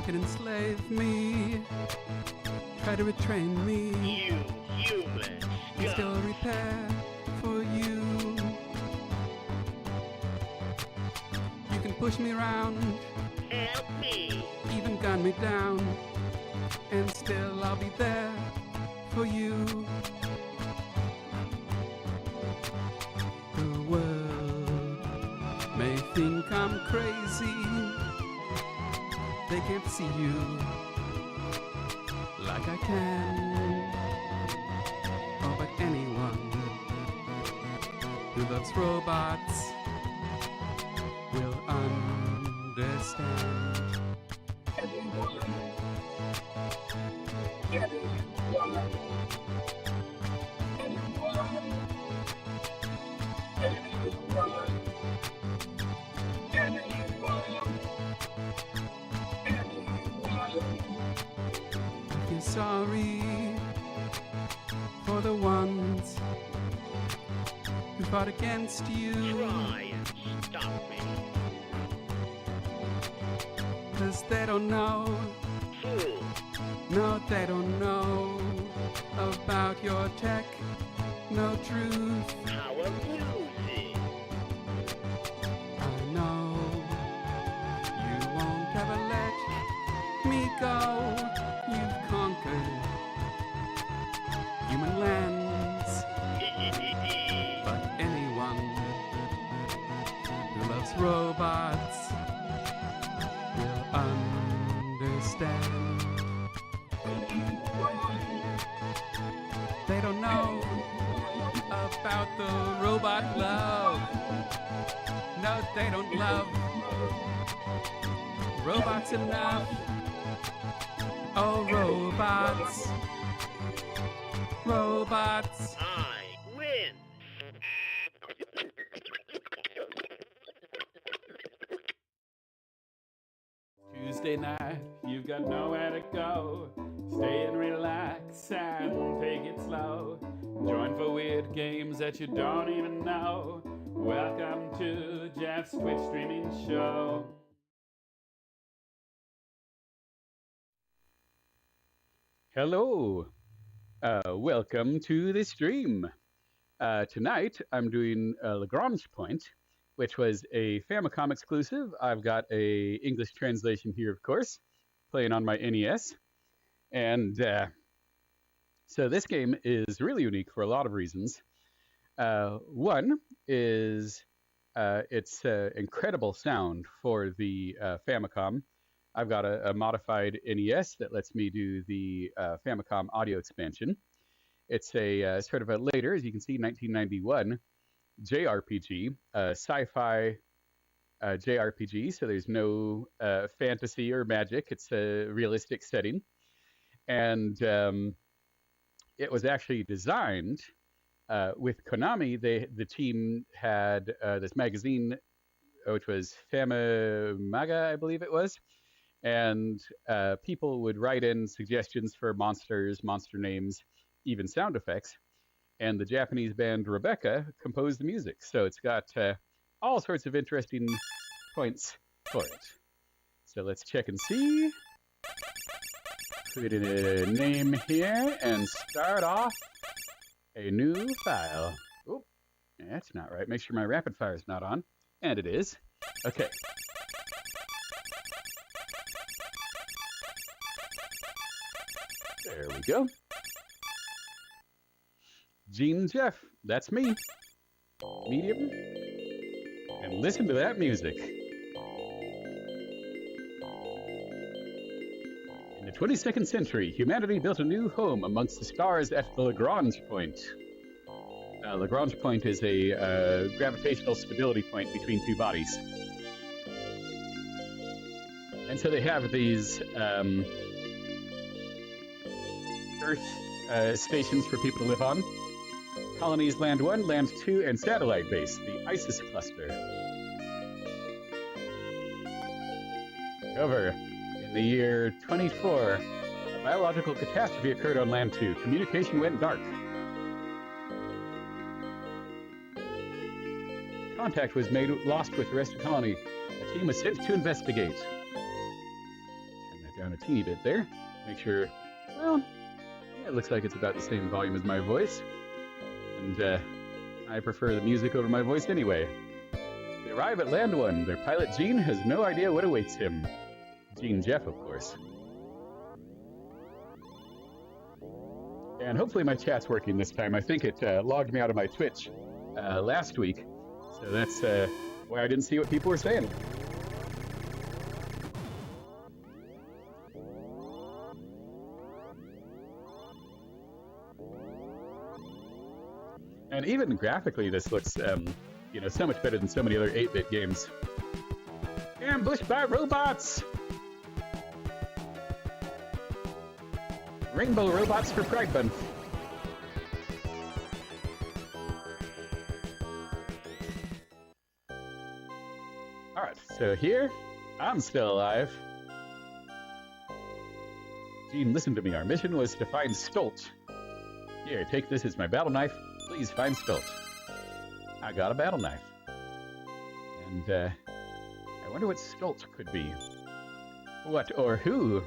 can enslave me, try to retrain me. You human And still repair for you. You can push me around, Help me. even gun me down, and still I'll be there for you. The world may think I'm crazy. They can't see you like I can. Oh, but anyone who loves robots will understand. If you're sorry for the ones who fought against you, Try and stop me. 'cause they don't know, Fool. no, they don't know about your tech, no truth. How amusing. I know you won't ever let me go. You've conquered human lands, but anyone who loves robots will understand. They don't know about the robot love. No, they don't love robots enough. Oh, robots. Robots. I win. Tuesday night, you've got nowhere to go. Stay and relax and take it slow. Join for weird games that you don't even know. Welcome to Jeff's Twitch streaming show. Hello. Welcome to the stream. Tonight, I'm doing Lagrange Point, which was a Famicom exclusive. I've got a English translation here, of course, playing on my NES. And so this game is really unique for a lot of reasons. One is its incredible sound for the Famicom. I've got a modified NES that lets me do the Famicom audio expansion. It's a sort of a later, as you can see, 1991 JRPG, sci-fi JRPG, so there's no fantasy or magic. It's a realistic setting. And it was actually designed with Konami. The team had this magazine, which was Famimaga, I believe it was. And people would write in suggestions for monsters, monster names, even sound effects. And the Japanese band Rebecca composed the music. So it's got all sorts of interesting points for it. So let's check and see. Put in a name here and start off a new file. Oh, that's not right. Make sure my rapid fire is not on. And it is. Okay. There we go. Gene Jeff, that's me. Medium. And listen to that music. In the 22nd century, humanity built a new home amongst the stars at the Lagrange Point. Lagrange Point is a gravitational stability point between two bodies. And so they have these Earth stations for people to live on. Colonies Land 1, Land 2, and Satellite Base, the ISIS cluster. Over in the year 24, a biological catastrophe occurred on Land 2. Communication went dark. Contact was lost with the rest of the colony. A team was sent to investigate. Turn that teeny bit there. Make sure, well, yeah, it looks like it's about the same volume as my voice. And I prefer the music over my voice anyway. They arrive at Land 1. Their pilot, Gene, has no idea what awaits him. Gene Jeff, of course. And hopefully my chat's working this time. I think it logged me out of my Twitch last week. So that's why I didn't see what people were saying. And even graphically, this looks, you know, so much better than so many other 8-bit games. Ambushed by robots! Rainbow robots for Pride Month. Alright, so here, I'm still alive. Gene, listen to me. Our mission was to find Stolt. Here, take this as my battle knife. Please find Stolt. I got a battle knife. And, I wonder what Stolt could be. What or who?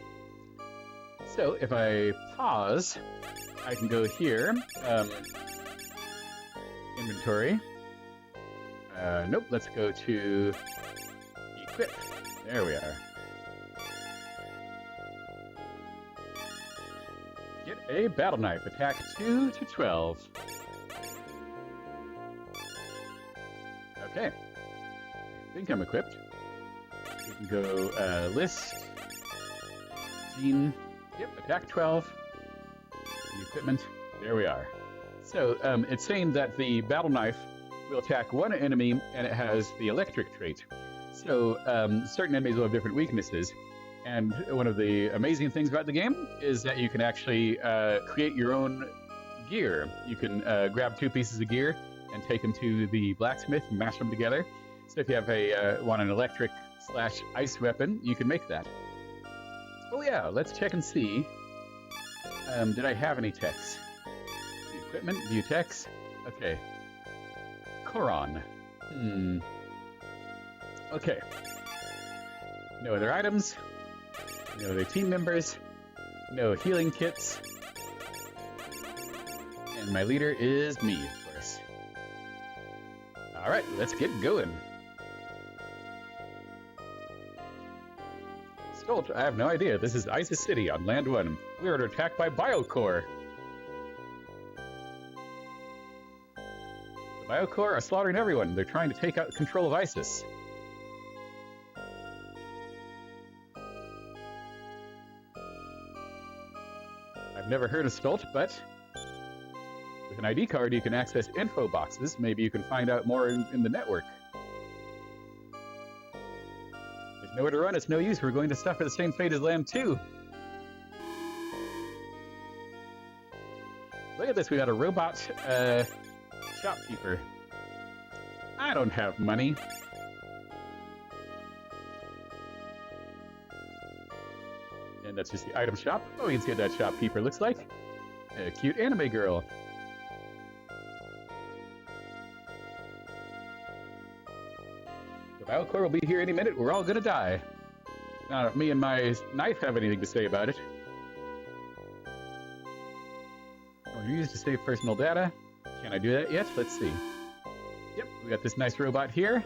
So, if I pause, I can go here. Inventory. Nope, let's go to equip. There we are. Get a battle knife. Attack 2 to 12. Okay. I think I'm equipped. We can go list. Gene. Yep, attack 12. The equipment. There we are. So it's saying that the battle knife will attack one enemy and it has the electric trait. So certain enemies will have different weaknesses. And one of the amazing things about the game is that you can actually create your own gear. You can grab 2 pieces of gear and take them to the blacksmith and mash them together. So if you have want an electric / ice weapon, you can make that. Oh yeah, let's check and see. Did I have any techs? The equipment, view techs. Okay. Koron. Okay. No other items. No other team members. No healing kits. And my leader is me, of course. Alright, let's get going. Stolt, I have no idea. This is Isis City on Land 1. We are under attack by Biocore. The Biocore are slaughtering everyone. They're trying to take out control of Isis. I've never heard of Stolt, but with an ID card you can access info boxes. Maybe you can find out more in the network. There's nowhere to run, it's no use. We're going to suffer the same fate as Land 2. Look at this, we got a robot shopkeeper. I don't have money. And that's just the item shop. Oh, we can see what that shopkeeper looks like. A cute anime girl. The Biocore will be here any minute. We're all gonna die. Now, if me and my knife have anything to say about it. Used to save personal data. Can I do that yet? Let's see. Yep, we got this nice robot here.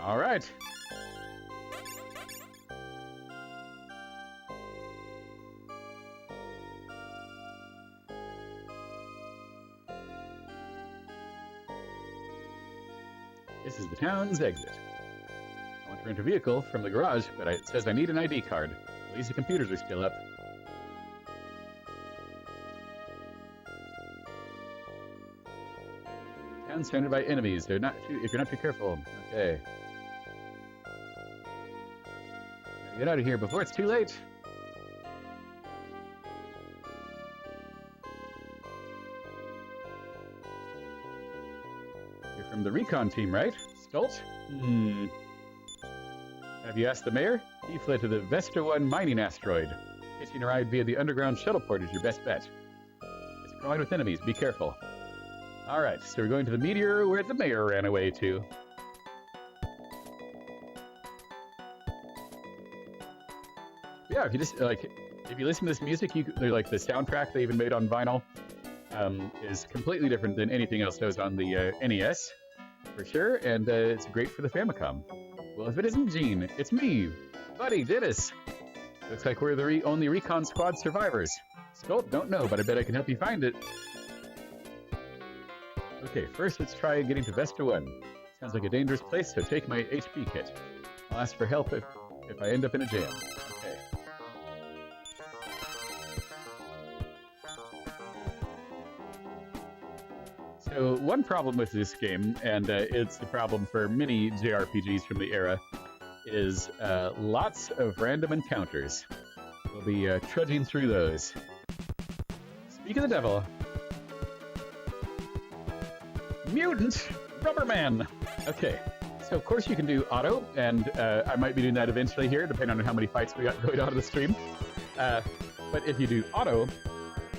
All right. This is the town's exit. I want to rent a vehicle from the garage, but it says I need an ID card. At least the computers are still up. Town surrounded by enemies. They're not too, if you're not too careful. Okay. Gotta get out of here before it's too late. You're from the recon team, right? Stolt? Have you asked the mayor? He fled to the Vesta 1 mining asteroid. Hitching a ride via the underground shuttle port is your best bet. It's crawling with enemies. Be careful. All right, so we're going to the meteor where the mayor ran away to. Yeah, if you just if you listen to this music, like the soundtrack they even made on vinyl is completely different than anything else that was on the NES, for sure, and it's great for the Famicom. Well, if it isn't Gene, it's me, Buddy Dennis. Looks like we're the only Recon Squad survivors. Sculpt, don't know, but I bet I can help you find it. Okay, first let's try getting to Vesta 1. Sounds like a dangerous place, so take my HP kit. I'll ask for help if I end up in a jam. Okay. So one problem with this game, and it's the problem for many JRPGs from the era, is lots of random encounters. We'll be trudging through those. Speak of the devil. Mutant Rubberman! Okay, so of course you can do auto, and I might be doing that eventually here, depending on how many fights we got going on in the stream. But if you do auto,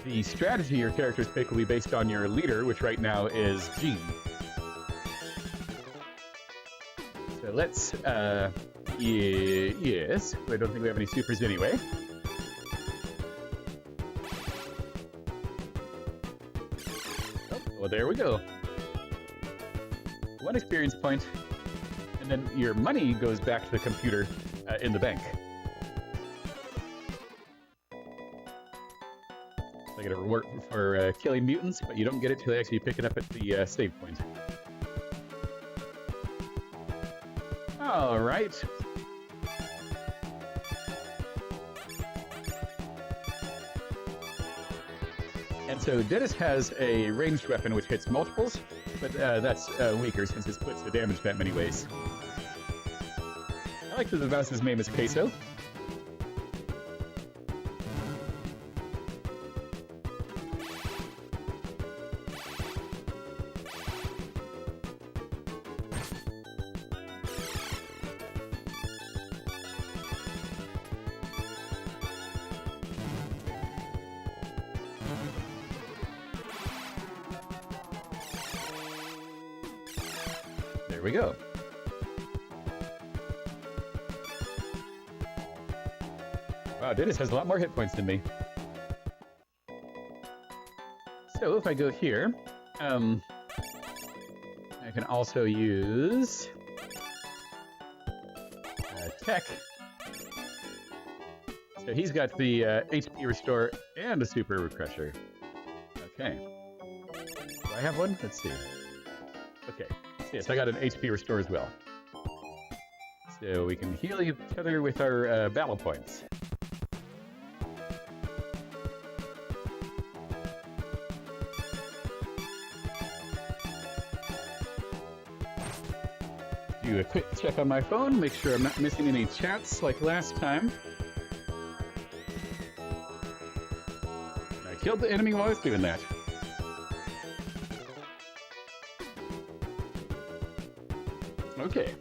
the strategy your characters pick will be based on your leader, which right now is Gene. So let's, yes, I don't think we have any supers anyway. Oh, well, there we go. 1 experience point, and then your money goes back to the computer in the bank. I get a reward for killing mutants, but you don't get it till they actually pick it up at the save point. All right. And so Dennis has a ranged weapon which hits multiples, but that's weaker since it splits the damage that many ways. I like that the mouse's name is Queso. There we go. Wow, Dennis has a lot more hit points than me. So if I go here, I can also use tech. So he's got the HP restore and a super refresher. Okay. Do I have one? Let's see. Okay. Yes, I got an HP restore as well. So we can heal each other with our battle points. Do a quick check on my phone, make sure I'm not missing any chats like last time. I killed the enemy while I was doing that. Okay.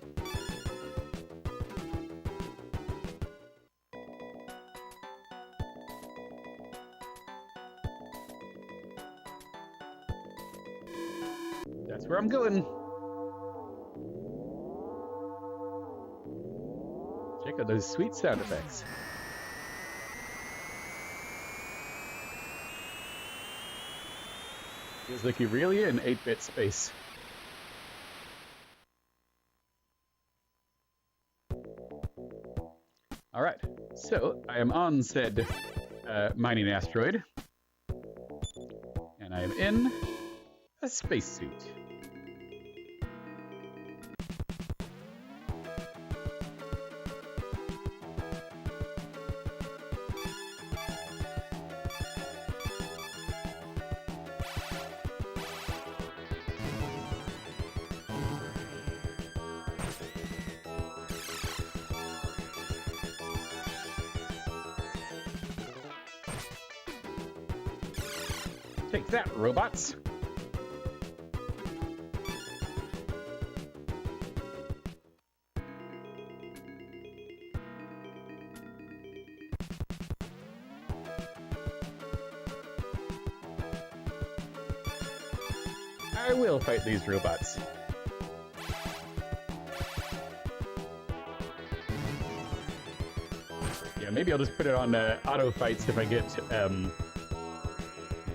That's where I'm going. Check out those sweet sound effects. Feels like you're really in 8-bit space. All right, so I am on said mining asteroid, and I am in a spacesuit. Take that, robots! I will fight these robots. Yeah, maybe I'll just put it on auto fights if I get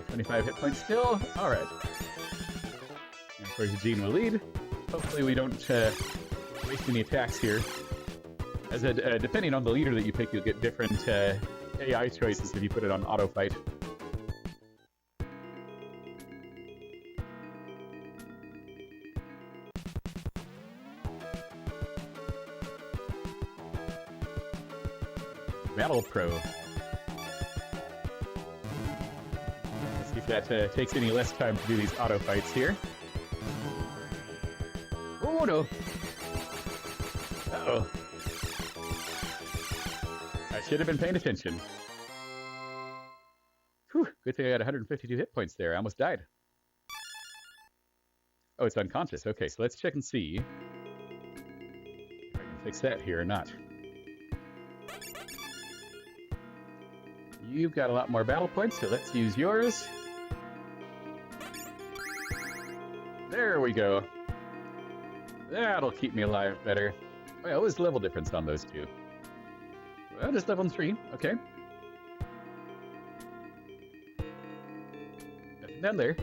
25 hit points still. All right. And of course, Gene will lead. Hopefully, we don't waste any attacks here. As depending on the leader that you pick, you'll get different AI choices if you put it on auto fight. Battle Pro. Let's see if that takes any less time to do these auto fights here. Oh no! Uh-oh. I should have been paying attention. Whew, good thing I got 152 hit points there. I almost died. Oh, it's unconscious. Okay, so let's check and see if I can fix that here or not. You've got a lot more battle points, so let's use yours. There we go. That'll keep me alive better. Well, what's the level difference on those two? Well, just level 3. Okay. Nothing down there.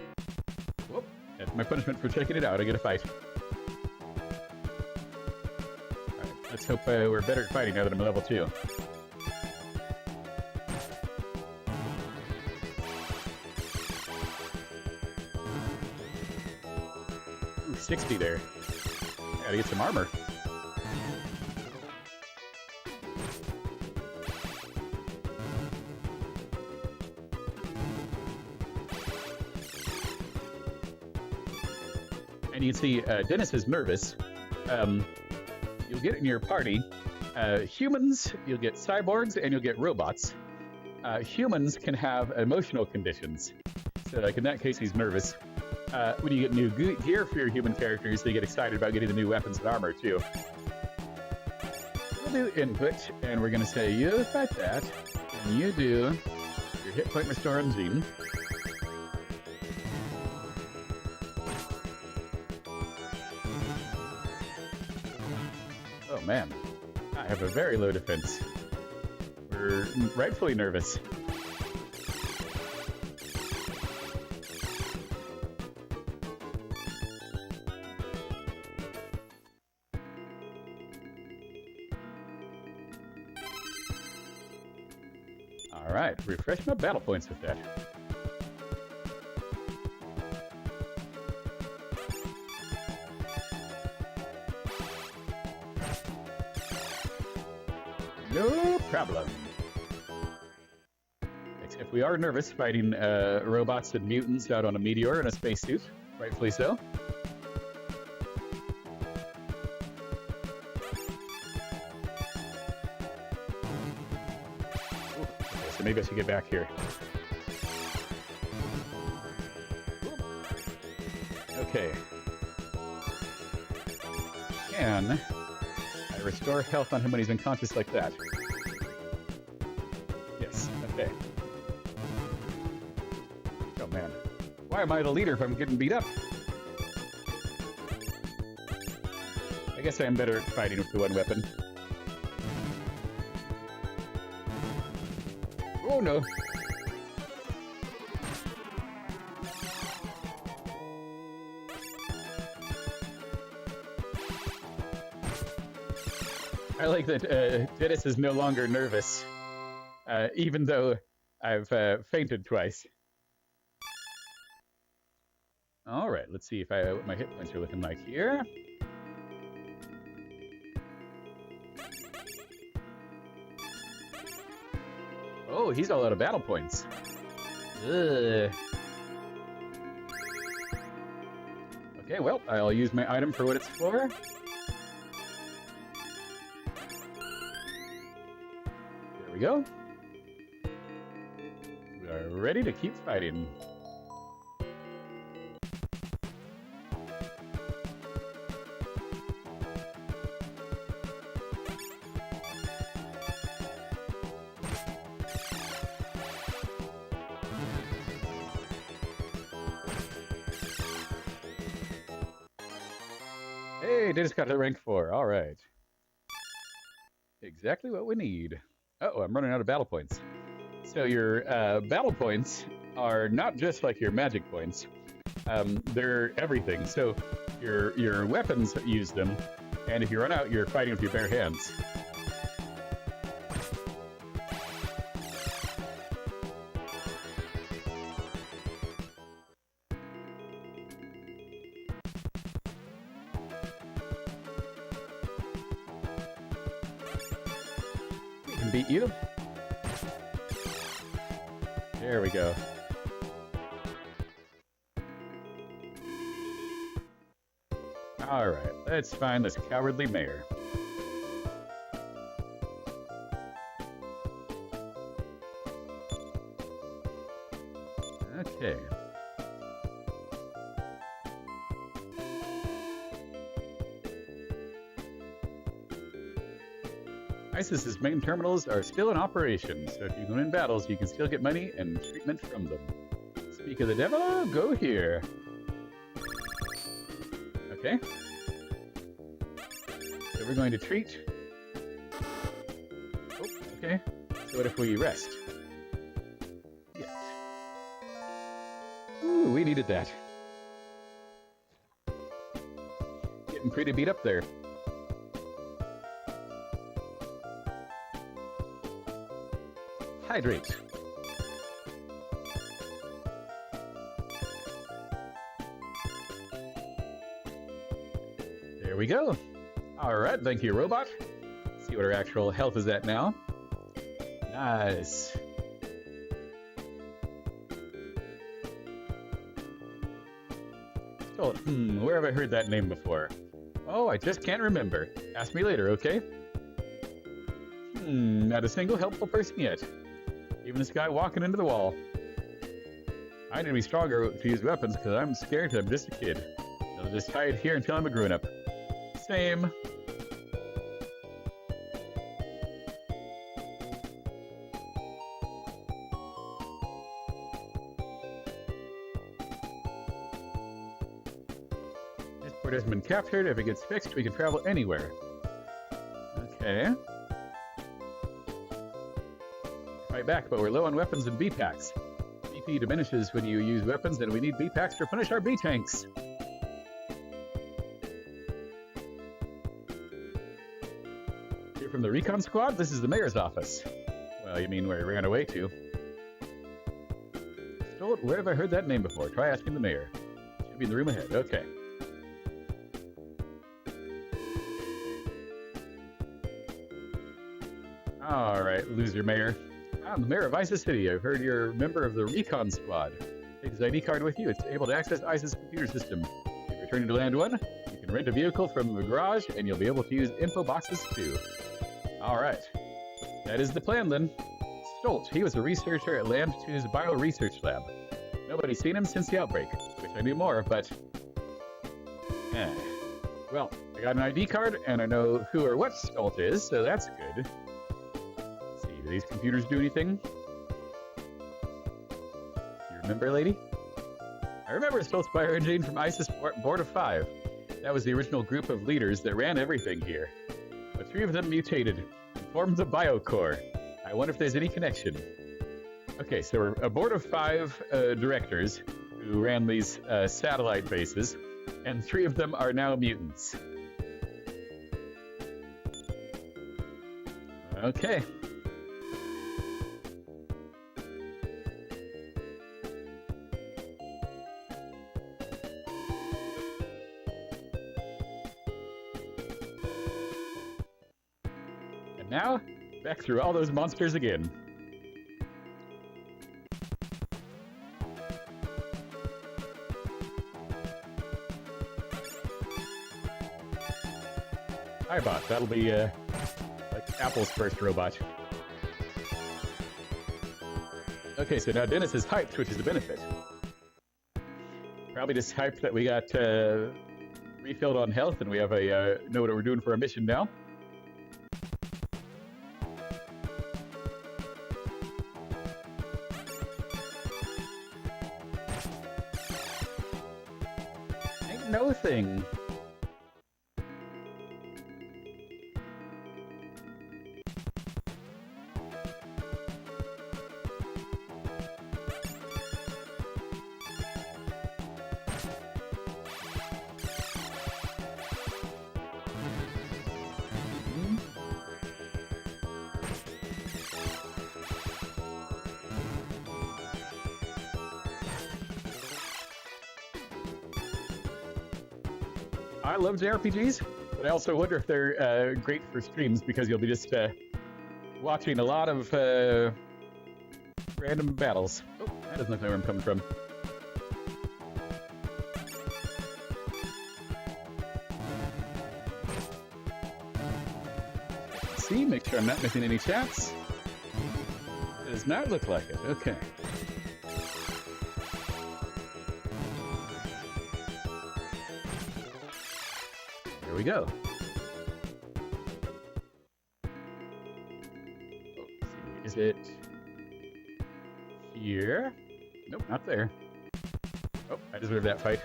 Whoop. That's my punishment for checking it out. I get a fight. Alright, let's hope we're better at fighting now that I'm level 2. Ooh, 60 there. Gotta get some armor. And you can see Dennis is nervous. You'll get in your party humans, you'll get cyborgs, and you'll get robots. Humans can have emotional conditions. So like in that case, he's nervous. When you get new gear for your human characters, they get excited about getting the new weapons and armor too. We'll do input, and we're going to say you fight that, and you do your hit point restore on Gene. Oh man, I have a very low defense. We're rightfully nervous. Alright, refresh my battle points with that. No problem. Except we are nervous fighting robots and mutants out on a meteor in a spacesuit. Rightfully so. Okay, so maybe I should get back here. Okay. Can I restore health on him when he's unconscious like that? Yes, okay. Oh man. Why am I the leader if I'm getting beat up? I guess I am better at fighting with the one weapon. Oh no! I like that Dennis is no longer nervous, even though I've fainted twice. All right, let's see if what my hit points are looking like here. Oh, he's all out of battle points. Ugh. Okay, well, I'll use my item for what it's for. There we go. We are ready to keep fighting. Hey, they just got to rank 4. All right. Exactly what we need. Uh-oh, I'm running out of battle points. So your battle points are not just like your magic points. They're everything. So your weapons use them, and if you run out, you're fighting with your bare hands. We can beat you. There we go. Alright, let's find this cowardly mayor. Okay. ISIS's main terminals are still in operation, so if you win battles, you can still get money and treatment from them. Speak of the devil, go here. Okay. So we're going to treat. Oh, okay. So what if we rest? Yes. Ooh, we needed that. Getting pretty beat up there. Hydrate. There we go. All right, thank you, robot. Let's see what our actual health is at now. Nice. So, where have I heard that name before? Oh, I just can't remember. Ask me later, okay? Not a single helpful person yet. Even this guy walking into the wall. I need to be stronger to use weapons because I'm scared I'm just a kid. I'll just hide here until I'm a grown-up. Same. This port has been captured. If it gets fixed, we can travel anywhere. Okay. Fight back, but we're low on weapons and B-packs. BP diminishes when you use weapons, and we need B-packs to replenish our B-tanks. Here from the recon squad, this is the mayor's office. Well, you mean where he ran away to. Stolt, where have I heard that name before? Try asking the mayor. Should be in the room ahead. Okay. Alright, loser mayor. I'm the mayor of ISIS City. I've heard you're a member of the recon squad. Take this ID card with you. It's able to access ISIS computer system. If you're returning to Land 1, you can rent a vehicle from the garage, and you'll be able to use info boxes too. Alright. That is the plan then. Stolt, he was a researcher at Land 2's bio-research lab. Nobody's seen him since the outbreak. Wish I knew more, but... Well, I got an ID card, and I know who or what Stolt is, so that's good. Do these computers do anything? You remember, lady? I remember Stolt's bioengineering from ISIS Board of 5. That was the original group of leaders that ran everything here. But 3 of them mutated and formed the Biocore. I wonder if there's any connection. Okay, so we're a board of 5 directors who ran these satellite bases, and 3 of them are now mutants. Okay. Now, back through all those monsters again. Hi, bot. That'll be, like Apple's first robot. Okay, so now Dennis is hyped, which is the benefit. Probably just hyped that we got, refilled on health, and we have a, know what we're doing for our mission now. No thing. I love JRPGs, but I also wonder if they're great for streams because you'll be just watching a lot of random battles. Oh, that doesn't look like where I'm coming from. See, make sure I'm not missing any chats. It does not look like it. Okay. There we go. Oh, let's see. Is it here? Nope, not there. Oh, I deserve that fight.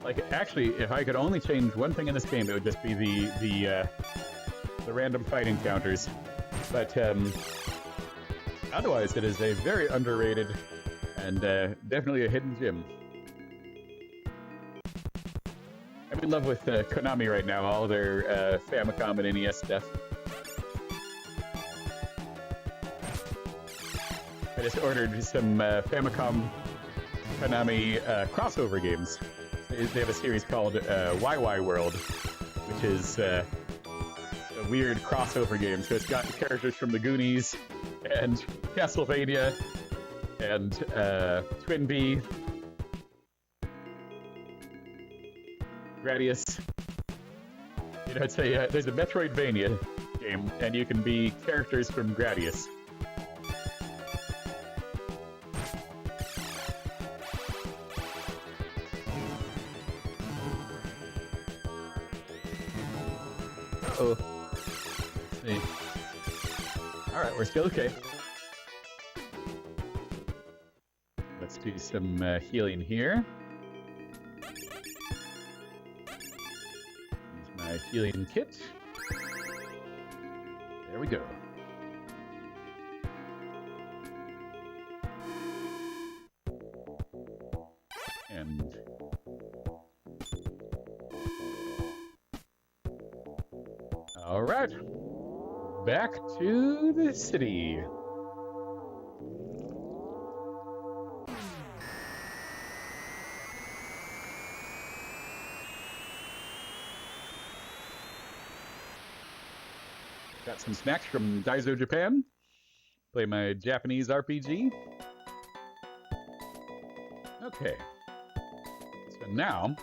Like, actually, if I could only change one thing in this game, it would just be the random fight encounters. But otherwise, it is a very underrated and definitely a hidden gem. I'm in love with Konami right now, all their Famicom and NES stuff. I just ordered some Famicom Konami crossover games. They have a series called YY World, which is a weird crossover game. So it's got characters from the Goonies and Castlevania and Twin Bee, Gradius. You know, it's there's a Metroidvania game, and you can be characters from Gradius. Uh-oh. Let's see. Alright, we're still okay. Let's do some healing here. Use my healing kit. There we go. And all right, back to the city. Got some snacks from Daiso, Japan. Play my Japanese RPG. Okay. So now,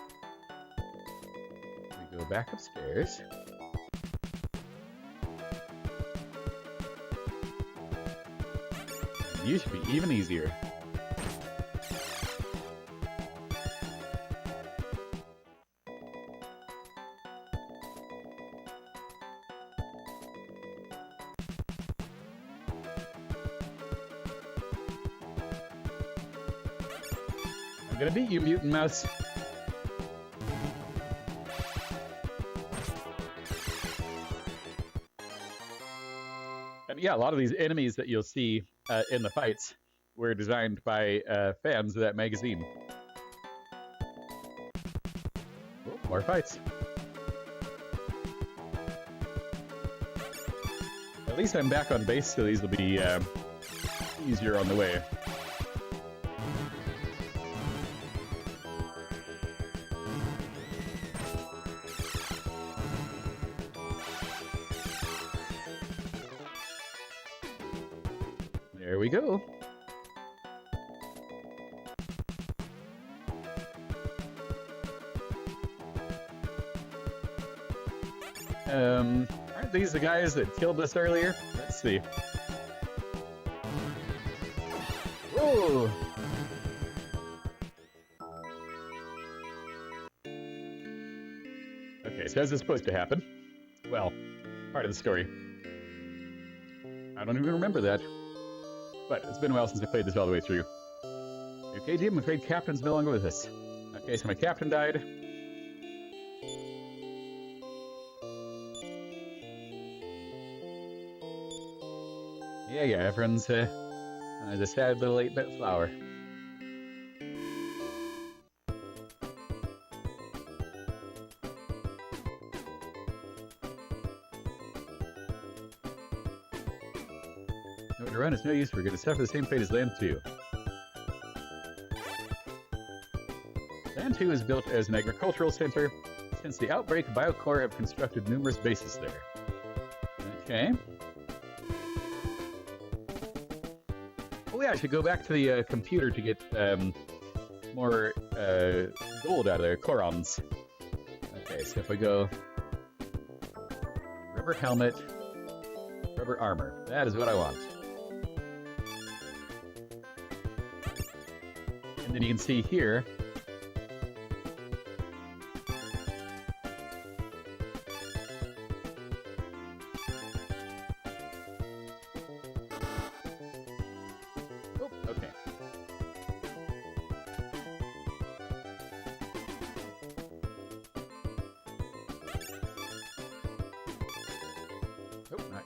we go back upstairs. You should be even easier. I'm gonna beat you, mutant mouse. And yeah, a lot of these enemies that you'll see in the fights were designed by fans of that magazine. Oh, more fights. At least I'm back on base, so these will be easier on the way. There we go. Aren't these the guys that killed us earlier? Let's see. Whoa! Okay, so how's this supposed to happen? Well, part of the story. I don't even remember that. But it's been a while since I played this all the way through. Okay, Jim, I'm afraid Captain's no longer with us. Okay, so my captain died. Yeah, everyone's a sad little 8-bit flower. No, to run is no use. We're going to suffer the same fate as Land 2. Land 2 is built as an agricultural center. Since the outbreak, BioCore have constructed numerous bases there. Okay. Oh yeah, I should go back to the computer to get more gold out of there, corons. Okay, so if we go rubber helmet, rubber armor, that is what I want. And then you can see here,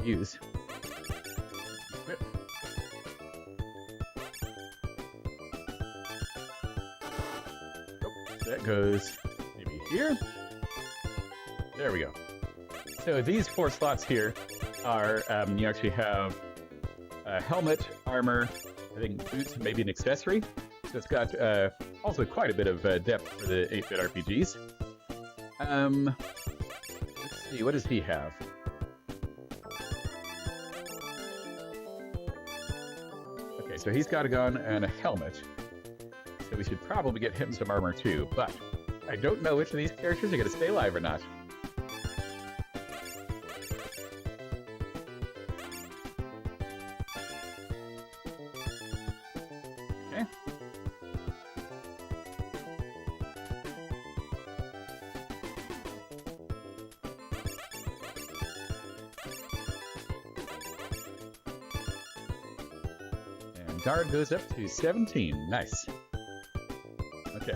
use. Equip. Oh, that goes maybe here. There we go. So these 4 slots here are, you actually have a helmet, armor, I think boots, and maybe an accessory. So it's got also quite a bit of depth for the 8-bit RPGs. Let's see, what does he have? So he's got a gun and a helmet, so we should probably get him some armor too, but I don't know which of these characters are going to stay alive or not. Okay. Guard goes up to 17. Nice. Okay.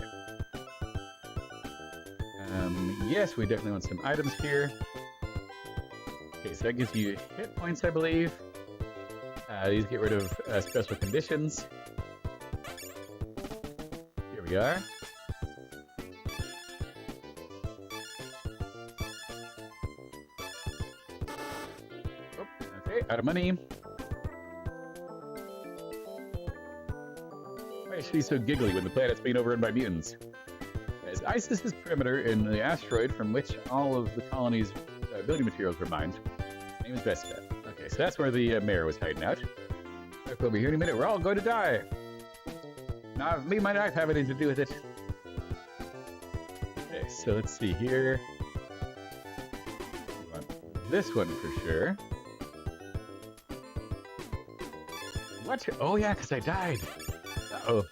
Yes, we definitely want some items here. Okay, so that gives you hit points, I believe. These get rid of special conditions. Here we are. Oh, okay, out of money. Why is she so giggly when the planet's being overrun by mutants? As ISIS's perimeter in the asteroid from which all of the colony's building materials were mined. His name is Vesta. Okay, so that's where the mayor was hiding out. We'll be here in a minute. We're all going to die. Now, me and my knife have anything to do with it. Okay, so let's see here. We want this one for sure. What? Oh yeah, because I died. Uh-oh.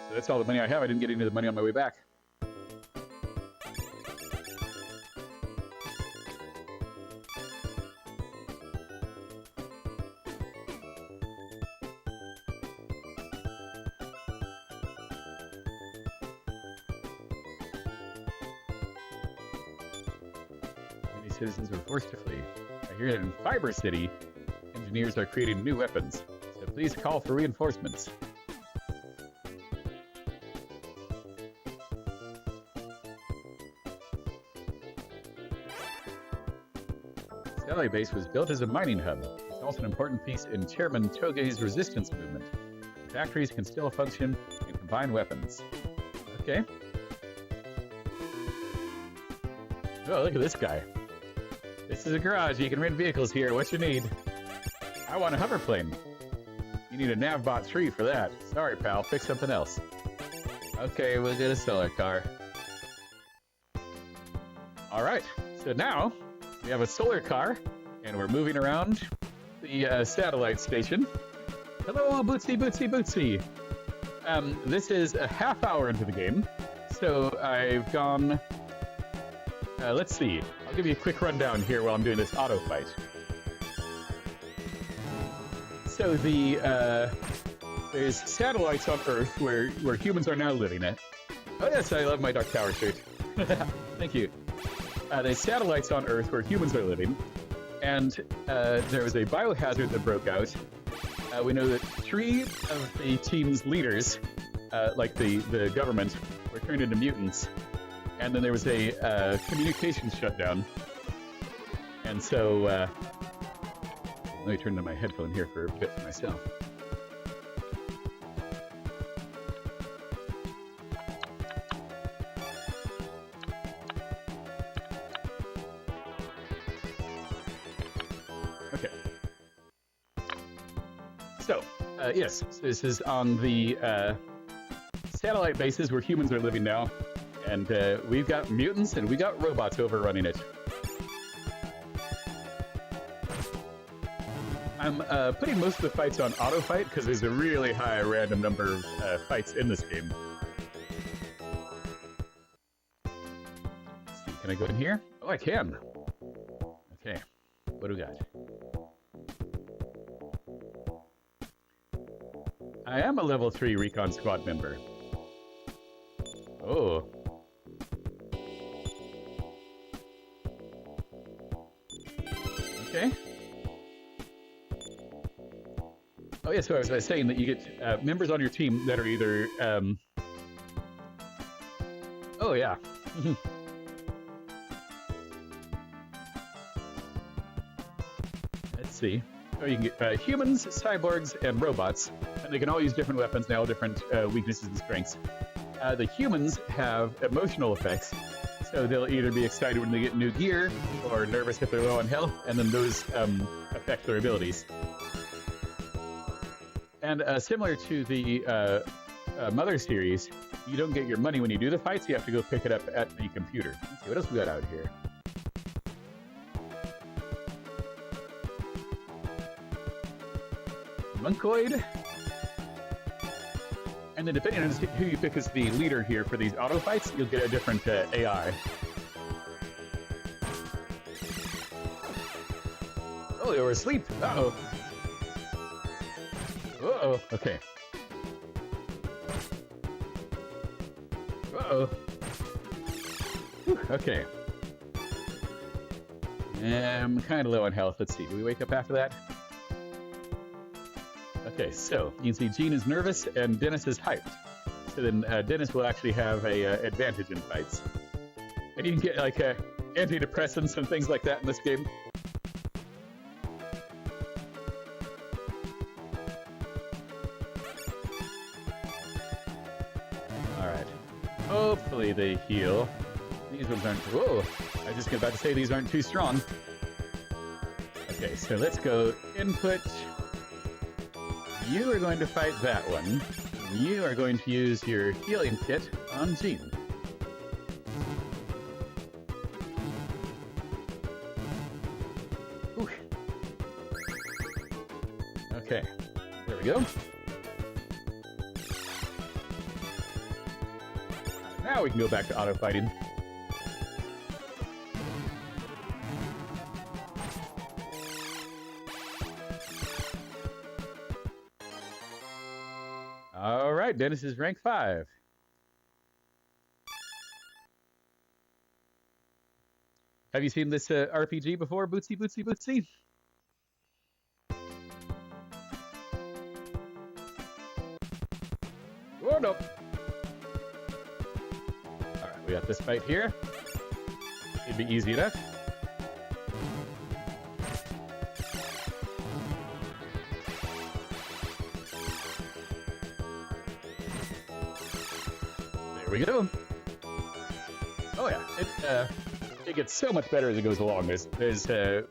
So that's all the money I have. I didn't get any of the money on my way back. Many citizens were forced to flee. I hear that in Fiber City, engineers are creating new weapons, so please call for reinforcements. Stella Base was built as a mining hub. It's also an important piece in Chairman Toge's resistance movement. The factories can still function and combine weapons. Okay. Oh, look at this guy. This is a garage. You can rent vehicles here. What you need? I want a hoverplane. You need a Navbot 3 for that. Sorry, pal. Pick something else. Okay, we'll get a solar car. All right. So now we have a solar car, and we're moving around the satellite station. Hello, Bootsy, Bootsy, Bootsy. This is a half hour into the game, so I've gone... let's see. I'll give you a quick rundown here while I'm doing this auto fight. So there's satellites on Earth where humans are now living at. Oh yes, I love my Dark Tower shirt. Thank you. There's satellites on Earth where humans are living, and there was a biohazard that broke out. We know that 3 of the team's leaders, like the government, were turned into mutants. And then there was a communications shutdown. And so, let me turn on my headphone here for a bit for myself. Okay. So, yes, this is on the satellite bases where humans are living now. And we've got mutants and we got robots overrunning it. I'm putting most of the fights on auto fight because there's a really high random number of fights in this game. Let's see, can I go in here? Oh, I can. Okay, what do we got? I am a level 3 recon squad member. Oh. Okay. Oh, yeah, so I was saying that you get members on your team that are either... Oh, yeah. Let's see. Oh, you can get humans, cyborgs, and robots. And they can all use different weapons and all different weaknesses and strengths. The humans have emotional effects. So they'll either be excited when they get new gear, or nervous if they're low on health, and then those affect their abilities. And similar to the Mother series, you don't get your money when you do the fights, you have to go pick it up at the computer. Let's see, what else we got out here? Monkoid. And then depending on who you pick as the leader here for these auto fights, you'll get a different AI. Oh, they were asleep. Uh-oh. Uh-oh. Okay. Uh-oh. Whew, okay. I'm kind of low on health. Let's see. Do we wake up after that? Okay, so you can see Gene is nervous and Dennis is hyped. So then Dennis will actually have a advantage in fights. And you can get like antidepressants and things like that in this game. Alright. Hopefully they heal. These ones aren't... Whoa! I was just about to say these aren't too strong. Okay, so let's go input... You are going to fight that one. You are going to use your healing kit on Gene. Whew. Okay, there we go. Now we can go back to auto fighting. All right, Dennis is rank 5. Have you seen this RPG before, Bootsy Bootsy Bootsy? Oh, no. All right, we got this fight here. Should be easy enough. There we go. Oh yeah, it gets so much better as it goes along. There's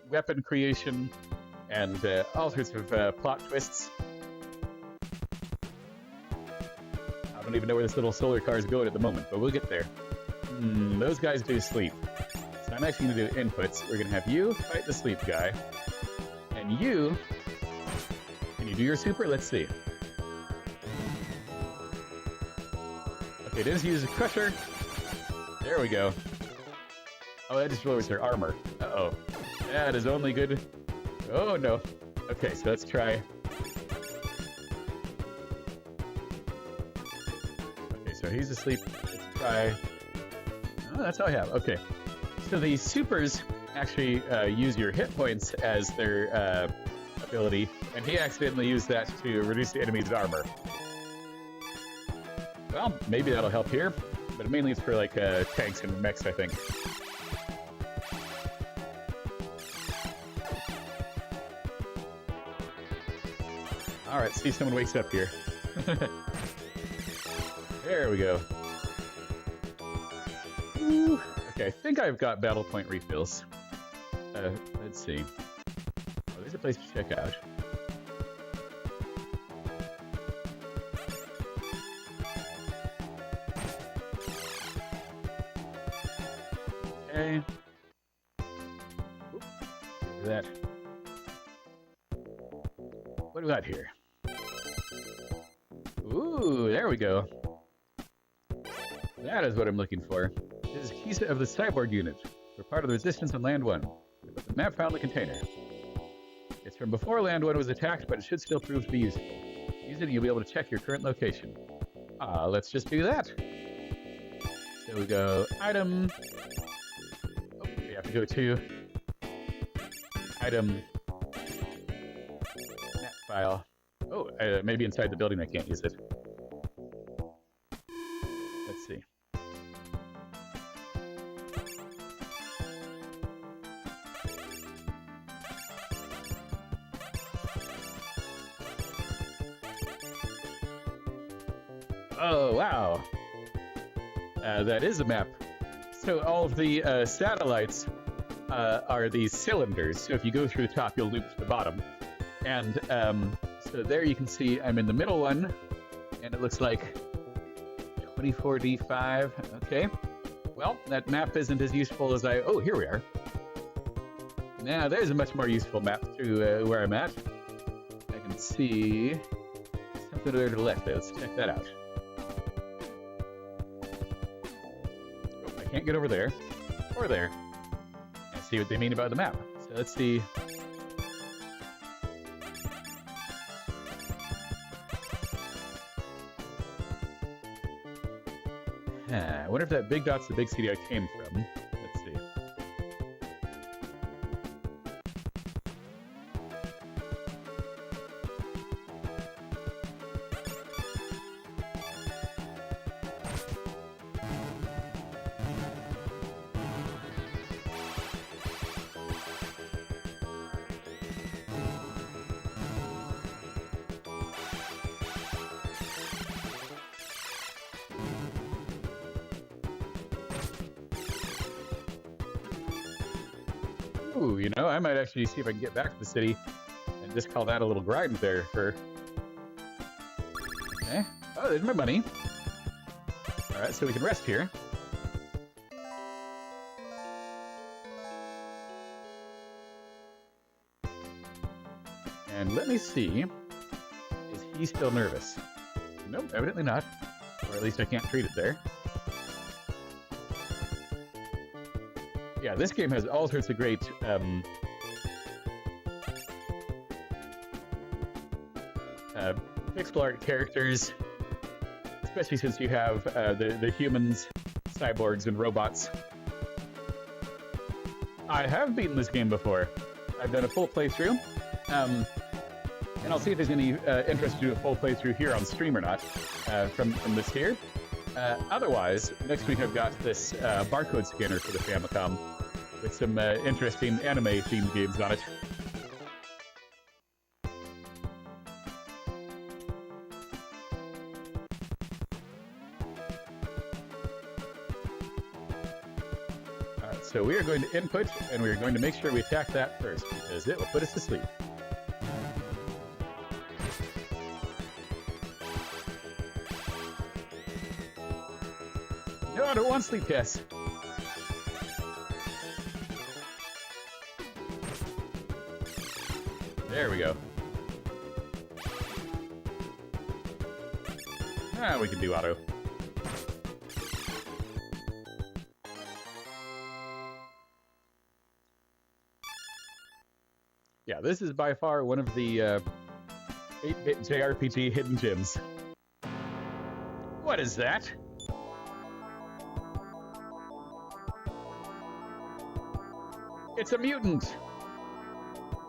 weapon creation and all sorts of plot twists. I don't even know where this little solar car is going at the moment, but we'll get there. Those guys do sleep. So I'm actually going to do inputs. We're going to have you fight the sleep guy. And you... Can you do your super? Let's see. Okay, Dennis uses a crusher. There we go. Oh, that just lowers their armor. Uh-oh. That is only good... Oh, no. Okay, so let's try... Okay, so he's asleep. Let's try... Oh, that's all I have. Okay. So the supers actually use your hit points as their ability, and he accidentally used that to reduce the enemy's armor. Well, maybe that'll help here, but mainly it's for like tanks and mechs, I think. Alright, see if someone wakes up here. There we go. Ooh. Okay, I think I've got battle point refills. Let's see. Oh, there's a place to check out. Okay. Oop, look at that. What do we got here? Ooh, there we go. That is what I'm looking for. This is keys of the cyborg unit. We're part of the resistance on Land 1. But the map found the container. It's from before Land 1 was attacked, but it should still prove to be useful. Use it and you'll be able to check your current location. Let's just do that. So we go item. Oh, we have to go to item map file. Oh, maybe inside the building I can't use it. Let's see. Oh, wow. That is a map. So all of the satellites are these cylinders. So if you go through the top, you'll loop to the bottom. And so there you can see I'm in the middle one, and it looks like 24D5. Okay. Well, that map isn't as useful as I... Oh, here we are. Now, there's a much more useful map to where I'm at. I can see something there to the left. Let's check that out. Oh, I can't get over there. Or there. I see what they mean about the map. So let's see... I wonder if that big dot's the big city I came from. Let's see. Ooh, you know, I might actually see if I can get back to the city and just call that a little grind there for... Okay. Oh, there's my money. Alright, so we can rest here. And let me see. Is he still nervous? Nope, evidently not. Or at least I can't treat it there. Yeah, this game has all sorts of great pixel art characters, especially since you have the humans, cyborgs, and robots. I have beaten this game before. I've done a full playthrough, and I'll see if there's any interest to do a full playthrough here on stream or not from this here. Otherwise, next week I've got this barcode scanner for the Famicom with some interesting anime-themed games on it. Alright, so we are going to input, and we are going to make sure we attack that first, because it will put us to sleep. No, I don't want sleep tests. There we go. We can do auto. Yeah, this is by far one of the 8-bit JRPG hidden gems. What is that? It's a mutant!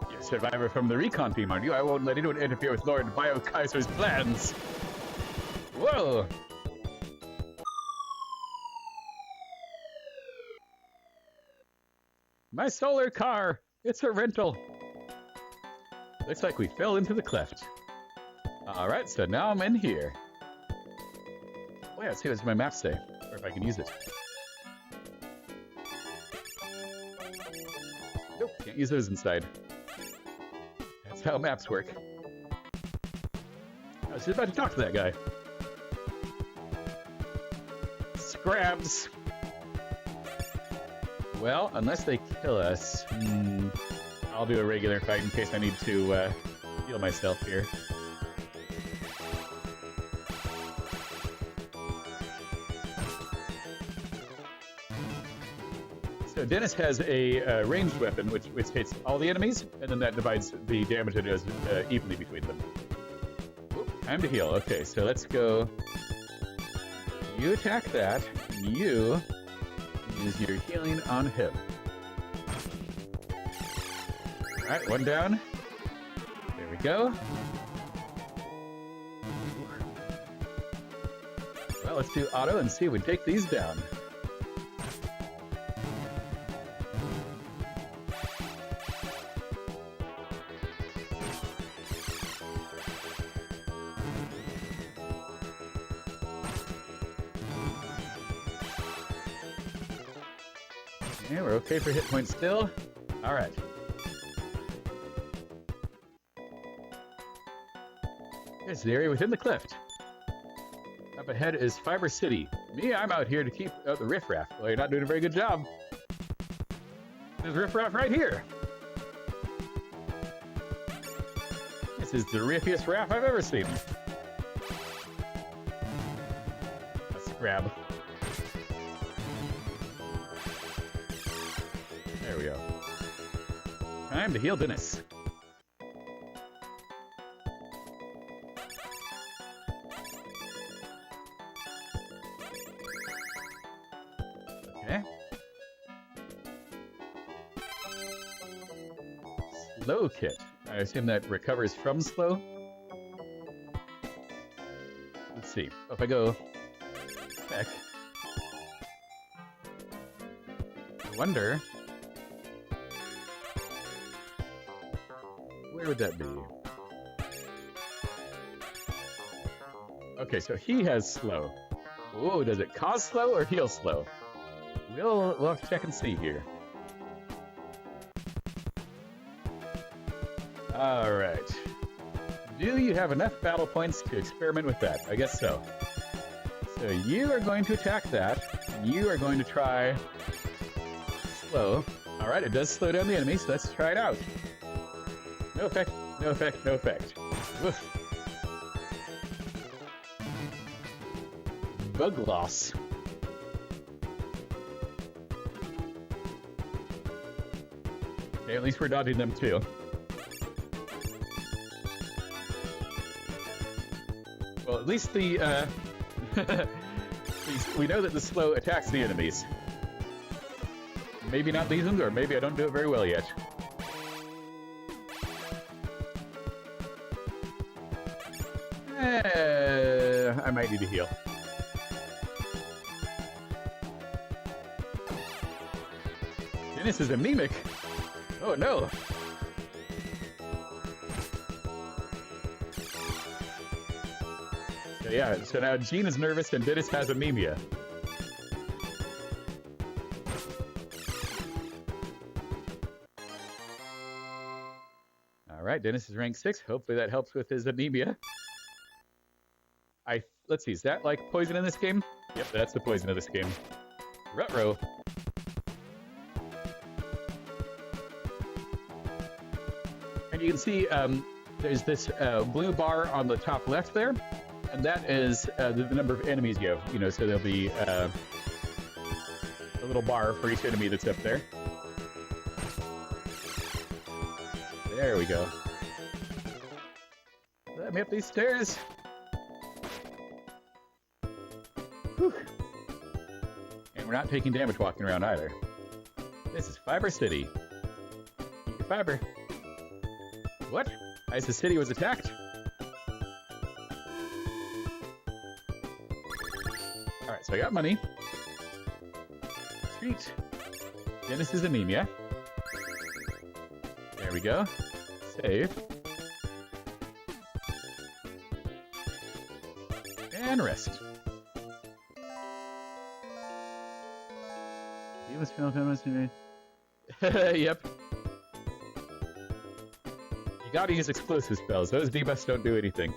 You're a survivor from the recon team, aren't you? I won't let anyone interfere with Lord Bio Kaiser's plans! Whoa! My solar car! It's a rental! Looks like we fell into the cleft. Alright, so now I'm in here. Oh yeah, let's see what my maps say, or if I can use it. Nope, can't use those inside. That's how maps work. I was just about to talk to that guy. Scrabs! Well, unless they kill us, I'll do a regular fight in case I need to heal myself here. So Dennis has a ranged weapon, which hits all the enemies, and then that divides the damage it does evenly between them. Oop, time to heal. Okay, so let's go. You attack that, and you use your healing on him. Alright, one down. There we go. Well, let's do auto and see if we take these down. Yeah, we're okay for hit points still. All right. Here's the area within the cleft. Up ahead is Fiber City. Me, I'm out here to keep out the riffraff. Well, you're not doing a very good job. There's riffraff right here. This is the riffiest raff I've ever seen. A scrab. There we go. Time to heal Dennis. Okay. Slow kit. I assume that recovers from slow. Let's see. If I go back, I wonder. Where would that be? Okay, so he has slow. Oh, does it cause slow or heal slow? We'll have to check and see here. Alright. Do you have enough battle points to experiment with that? I guess so. So you are going to attack that, and you are going to try slow. Alright, it does slow down the enemy, so let's try it out. No effect, no effect, no effect. Woof. Bug loss. Okay, at least we're dodging them too. Well, at least the, we know that the slow attacks the enemies. Maybe not these ones, or maybe I don't do it very well yet. I might need to heal. Dennis is anemic. Oh no. So yeah, so now Jean is nervous and Dennis has anemia. Alright, Dennis is rank 6. Hopefully that helps with his anemia. Let's see, is that like poison in this game? Yep, that's the poison of this game. Ruh-roh. And you can see there's this blue bar on the top left there, and that is the number of enemies you have. You know, so there'll be a little bar for each enemy that's up there. There we go. Let me up these stairs. Whew. And we're not taking damage walking around either. This is Fiber City. Eat your fiber. What? As the city was attacked? Alright, so I got money. Sweet. Dennis's anemia. There we go. Save. and rest. Yep. You gotta use explosive spells. Those debuffs don't do anything.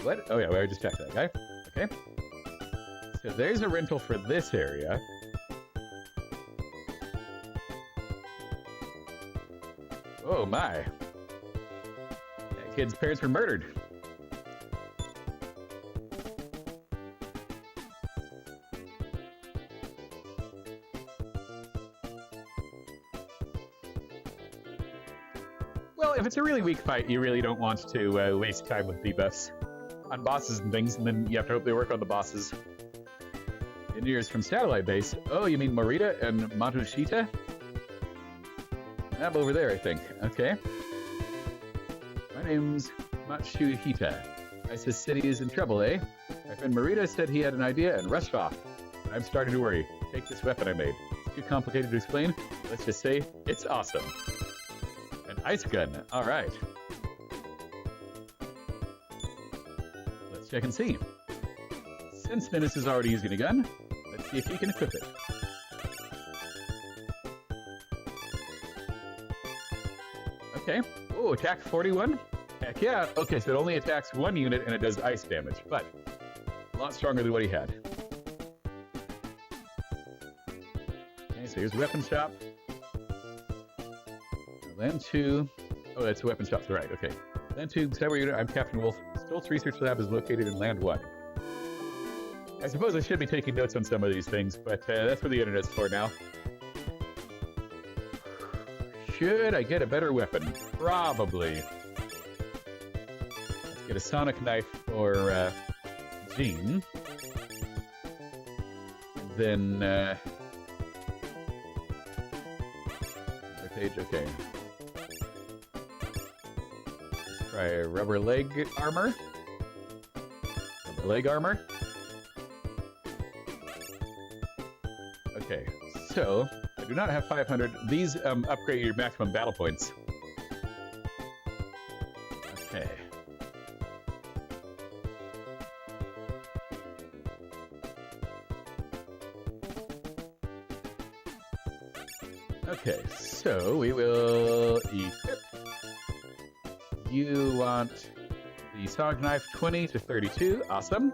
What? Oh yeah, we already just checked that guy. Okay. So there's a rental for this area. Oh my. That kid's parents were murdered. Well, if it's a really weak fight, you really don't want to waste time with debuffs on bosses and things, and then you have to hope they work on the bosses. Engineers from Satellite Base. Oh, you mean Morita and Matsushita? I'm over there, I think. Okay. My name's Matsuhita. ISIS City is in trouble, eh? My friend Morita said he had an idea and rushed off. But I'm starting to worry. Take this weapon I made. It's too complicated to explain. Let's just say it's awesome. An ice gun. All right. Let's check and see. Since Dennis is already using a gun, let's see if he can equip it. Okay. Oh, attack 41? Heck yeah. Okay, so it only attacks one unit and it does ice damage, but a lot stronger than what he had. Okay, so here's weapon shop. Land 2. Oh, that's a weapon shop to the right. Okay. Land 2, cyber unit. I'm Captain Wolf. Stoltz Research Lab is located in Land 1. I suppose I should be taking notes on some of these things, but that's what the internet's for now. Should I get a better weapon? Probably. Let's get a sonic knife for Jean. And then page. Okay. Let's try rubber leg armor. Rubber leg armor. Okay, so I do not have 500. These upgrade your maximum battle points. Okay. Okay, so we will equip. You want the sonic knife 20 to 32. Awesome.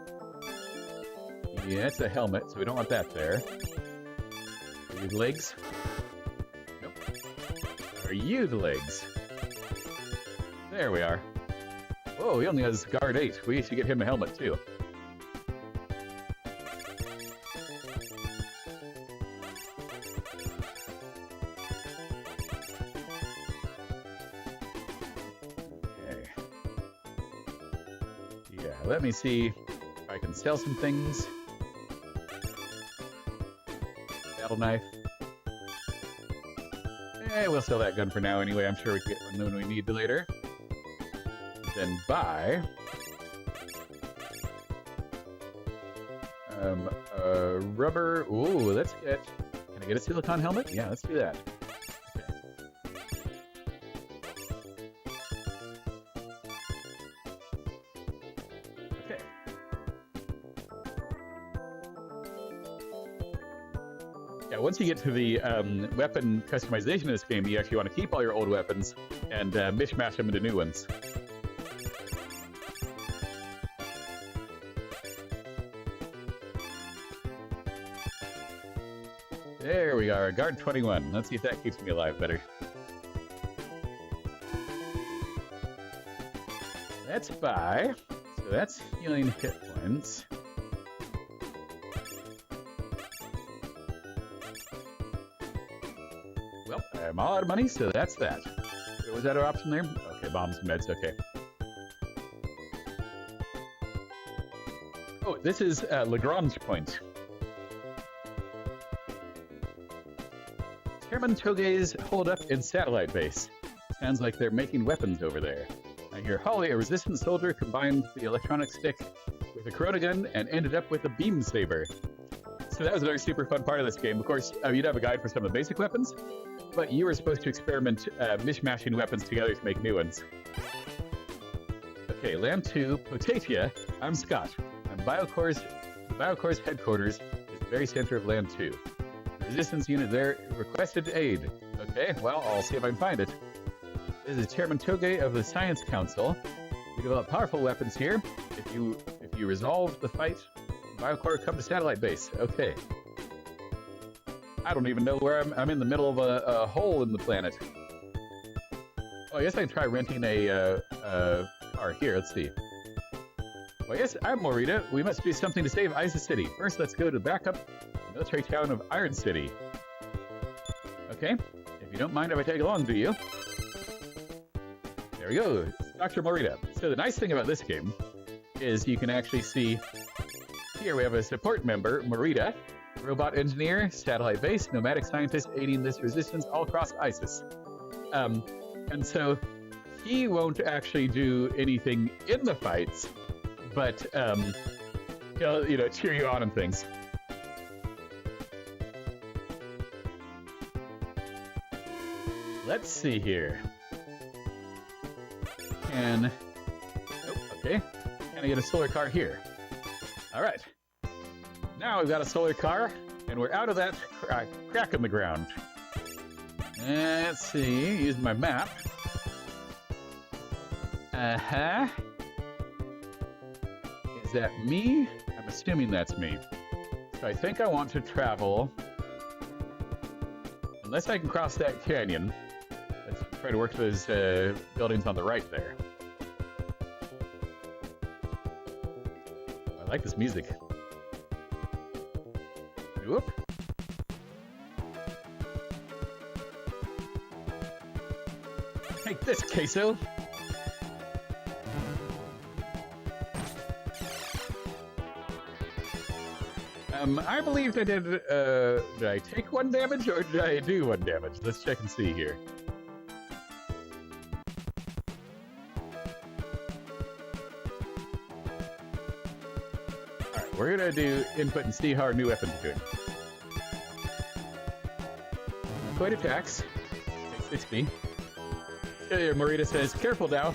Yeah, it's a helmet, so we don't want that there. Are you the legs? Nope. Are you the legs? There we are. Whoa, he only has guard 8. We should get him a helmet too. Okay. Yeah, let me see if I can sell some things. Battle knife. We'll sell that gun for now anyway. I'm sure we can get one when we need to later. Then buy rubber. Ooh, let's get. Can I get a silicone helmet? Yeah, let's do that. Okay. Yeah, once you get to the weapon customization of this game, you actually want to keep all your old weapons and mishmash them into new ones. There we are, guard 21. Let's see if that keeps me alive better. Let's buy. So that's healing hit points. Well, I'm all out of money, so that's that. Was that our option there? Okay, bombs and meds, okay. Oh, this is Lagrange Point. Chairman Toge's hold up in Satellite Base. Sounds like they're making weapons over there. I hear Holly, a resistant soldier, combined the electronic stick with a Corona gun and ended up with a beam saber. So that was another super fun part of this game. Of course, you'd have a guide for some of the basic weapons, but you were supposed to experiment mishmashing weapons together to make new ones. Okay, Land 2, Potatia. I'm Scott. Biocore's headquarters is the very center of Land 2. Resistance unit there requested aid. Okay, well, I'll see if I can find it. This is Chairman Toge of the Science Council. We develop powerful weapons here. If you resolve the fight, Biocore come to satellite base. Okay. I don't even know where I'm in the middle of a hole in the planet. Oh, I guess I can try renting a car. Here, let's see. Well, yes, I'm Morita. We must do something to save Isa City. First, let's go to backup military town of Iron City. Okay, if you don't mind if I tag along, do you? There we go, Dr. Morita. So the nice thing about this game is you can actually see, here we have a support member, Morita, robot engineer, satellite base, nomadic scientist aiding this resistance all across ISIS. And so he won't actually do anything in the fights, but he'll, cheer you on and things. Let's see here. Okay. Can I get a solar car here? All right. Now we've got a solar car, and we're out of that crack in the ground. Let's see. Use my map. Is that me? I'm assuming that's me. So I think I want to travel. Unless I can cross that canyon. Let's try to work those buildings on the right there. I like this music. Whoop. Take this, queso. I believe I did I take 1 damage or did I do 1 damage? Let's check and see here. Alright, we're gonna do input and see how our new weapon's doing. Quite attacks. Take 60. Here, Morita says, careful now.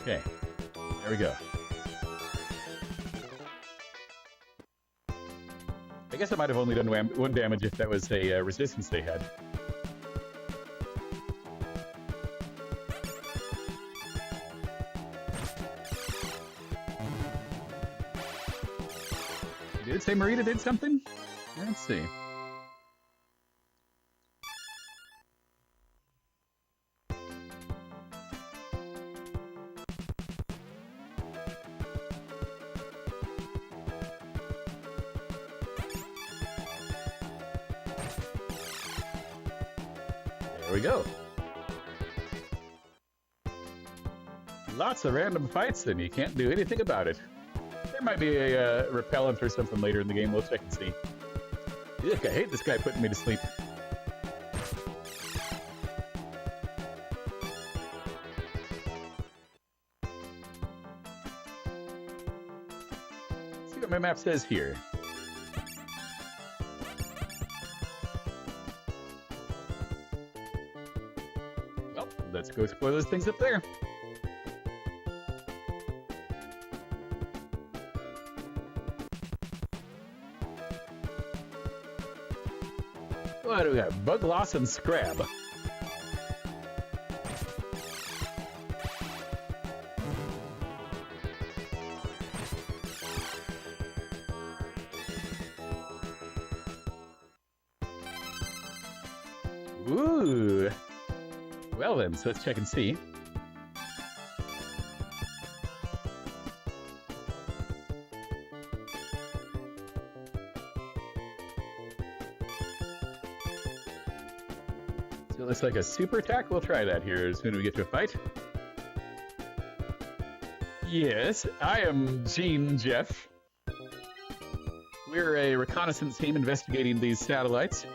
Okay, there we go. I guess I might have only done 1 damage if that was a resistance they had. Did it say Morita did something? Let's see. There we go. Lots of random fights, and you can't do anything about it. There might be a repellent or something later in the game. We'll check and see. Yuck, I hate this guy putting me to sleep. Let's see what my map says here. Well, let's go explore those things up there. What do we got? Bug loss and scrab. Ooh. Well then, so let's check and see. So it looks like a super attack. We'll try that here as soon as we get to a fight. Yes, I am Gene Jeff. We're a reconnaissance team investigating these satellites.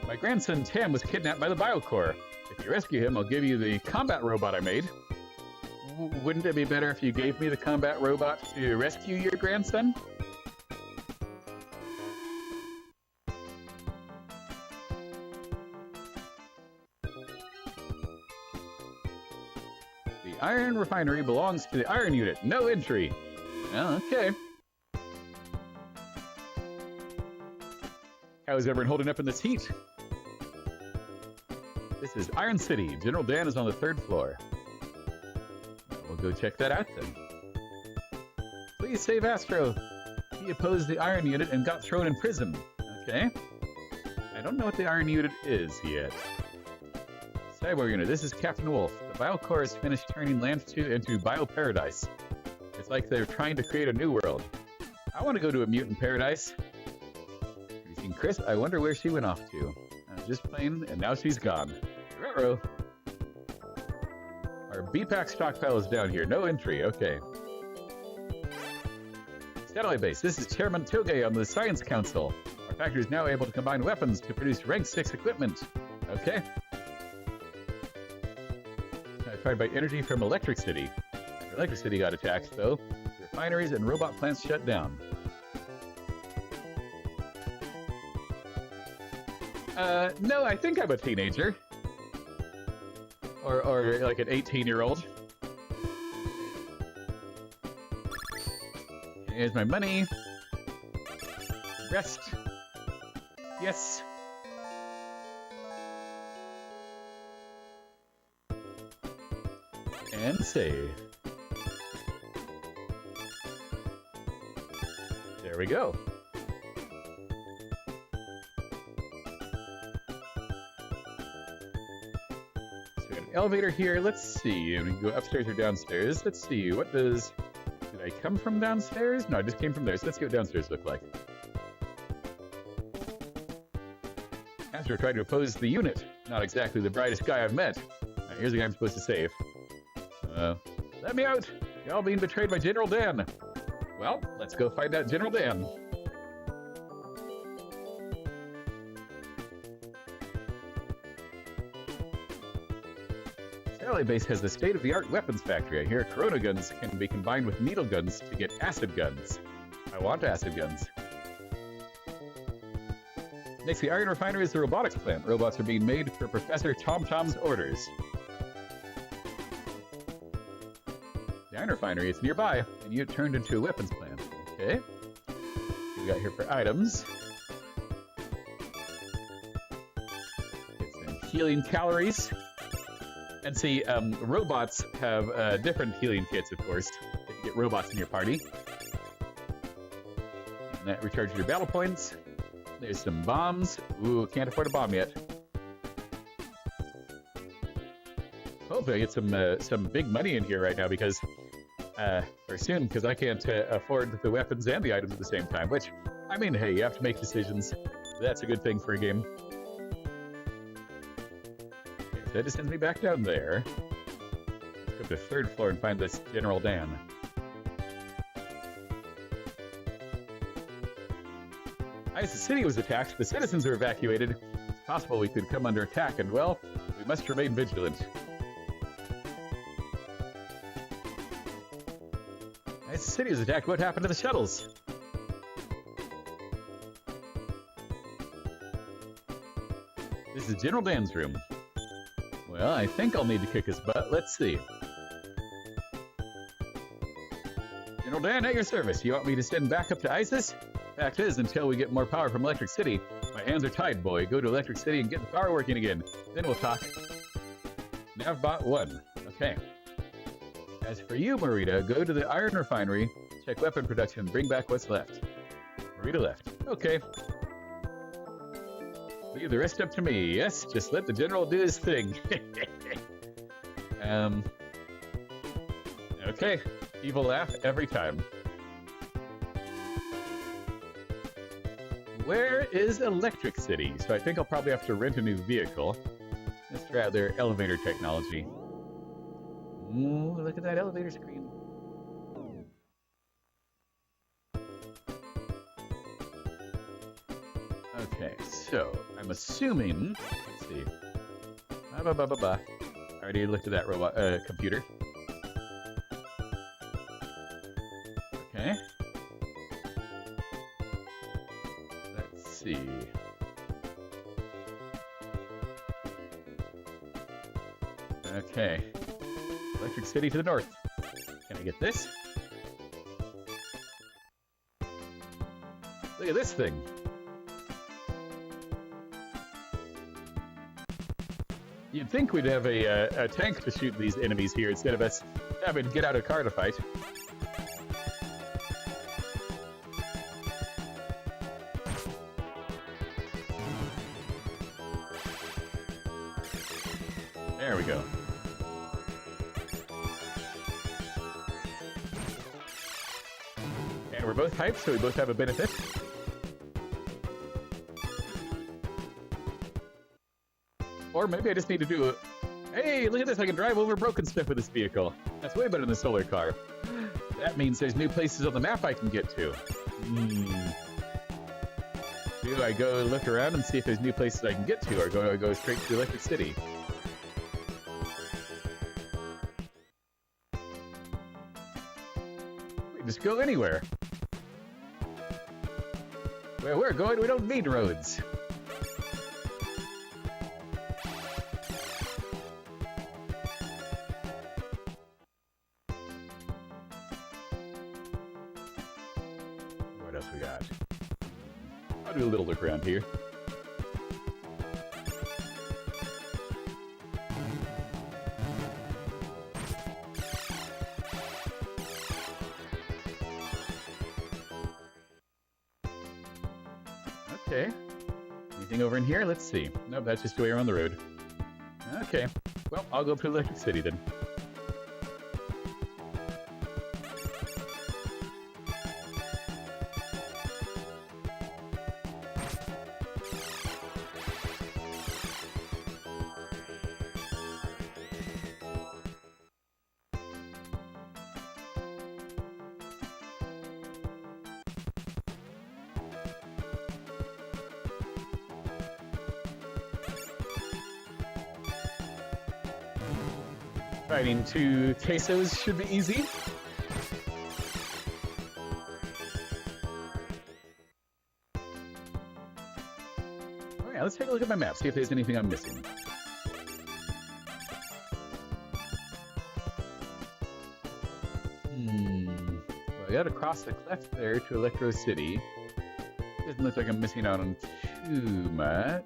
My grandson Tim was kidnapped by the Biocore. If you rescue him, I'll give you the combat robot I made. Wouldn't it be better if you gave me the combat robot to rescue your grandson? The The iron refinery belongs to the iron unit. No entry. Oh, okay. How is everyone holding up in this heat? This is Iron City. General Dan is on the 3rd floor. We'll go check that out then. Please save Astro. He opposed the iron unit and got thrown in prison. Okay. I don't know what the iron unit is yet. Cyborg unit. This is Captain Wolf. The Biocore has finished turning Land 2 into Bioparadise. It's like they're trying to create a new world. I want to go to a mutant paradise. Have you seen Chris? I wonder where she went off to. I was just playing, and now she's gone. Ruh-roh. Our BPAC stockpile is down here. No entry. Okay. Satellite base. This is Chairman Toge on the Science Council. Our factory is now able to combine weapons to produce rank 6 equipment. Okay. Fired by energy from Electric City. Electric City got attacked, though. Refineries and robot plants shut down. No, I think I'm a teenager. Or like an 18-year-old. Here's my money. Rest. Yes. And save. There we go. So we got an elevator here. Let's see. And we can go upstairs or downstairs. Let's see. What does... Did I come from downstairs? No, I just came from there. So let's see what downstairs look like. Astro tried to oppose the unit. Not exactly the brightest guy I've met. Right, here's the guy I'm supposed to save. Let me out! You're all being betrayed by General Dan. Well, let's go find out General Dan. Satellite base has the state-of-the-art weapons factory. I hear corona guns can be combined with needle guns to get acid guns. I want acid guns. Next, the iron refinery is the robotics plant. Robots are being made for Professor Tom Tom's orders. The iron refinery is nearby, and you turned into a weapons plant. Okay. What we got here for items? Get some healing calories. And see, robots have different healing kits, of course. If you get robots in your party. And that recharges your battle points. There's some bombs. Ooh, can't afford a bomb yet. Hopefully I get some big money in here right now because... or soon, because I can't afford the weapons and the items at the same time, which, I mean, hey, you have to make decisions. That's a good thing for a game. Okay, so that just sends me back down there. Let's go to the 3rd floor and find this General Dan. The city was attacked. The citizens are evacuated. It's possible we could come under attack, and, well, we must remain vigilant. The city was attacked. What happened to the shuttles? This is General Dan's room. Well, I think I'll need to kick his butt. Let's see. General Dan, at your service. You want me to send back up to ISIS? Fact is, until we get more power from Electric City, my hands are tied, boy. Go to Electric City and get the power working again. Then we'll talk. Navbot 1. Okay. As for you, Marita, go to the iron refinery, check weapon production, bring back what's left. Marita left. Okay. Leave the rest up to me. Yes, just let the general do his thing. Okay. Evil laugh every time. Where is Electric City? So I think I'll probably have to rent a new vehicle. Let's try out their elevator technology. Ooh, look at that elevator screen. Okay, so I'm assuming. Let's see. I already looked at that robot computer. Okay. Let's see. Okay. Electric City to the north. Can I get this? Look at this thing. You'd think we'd have a tank to shoot these enemies here instead of us having to get out of a car to fight. There we go. And we're both hyped, so we both have a benefit. Or maybe I just need to do a... Hey, look at this, I can drive over broken stuff with this vehicle. That's way better than the solar car. That means there's new places on the map I can get to. Do I go look around and see if there's new places I can get to, or do I go straight to Electric City? We can just go anywhere. Where we're going, we don't need roads. What else we got? I'll do a little look around here. Okay. Anything over in here? Let's see. Nope, that's just the way around the road. Okay. Well, I'll go to Electric City then. Fighting two quesos should be easy. Oh yeah, let's take a look at my map, see if there's anything I'm missing. Well, I gotta cross the cleft there to Electro City. Doesn't look like I'm missing out on too much.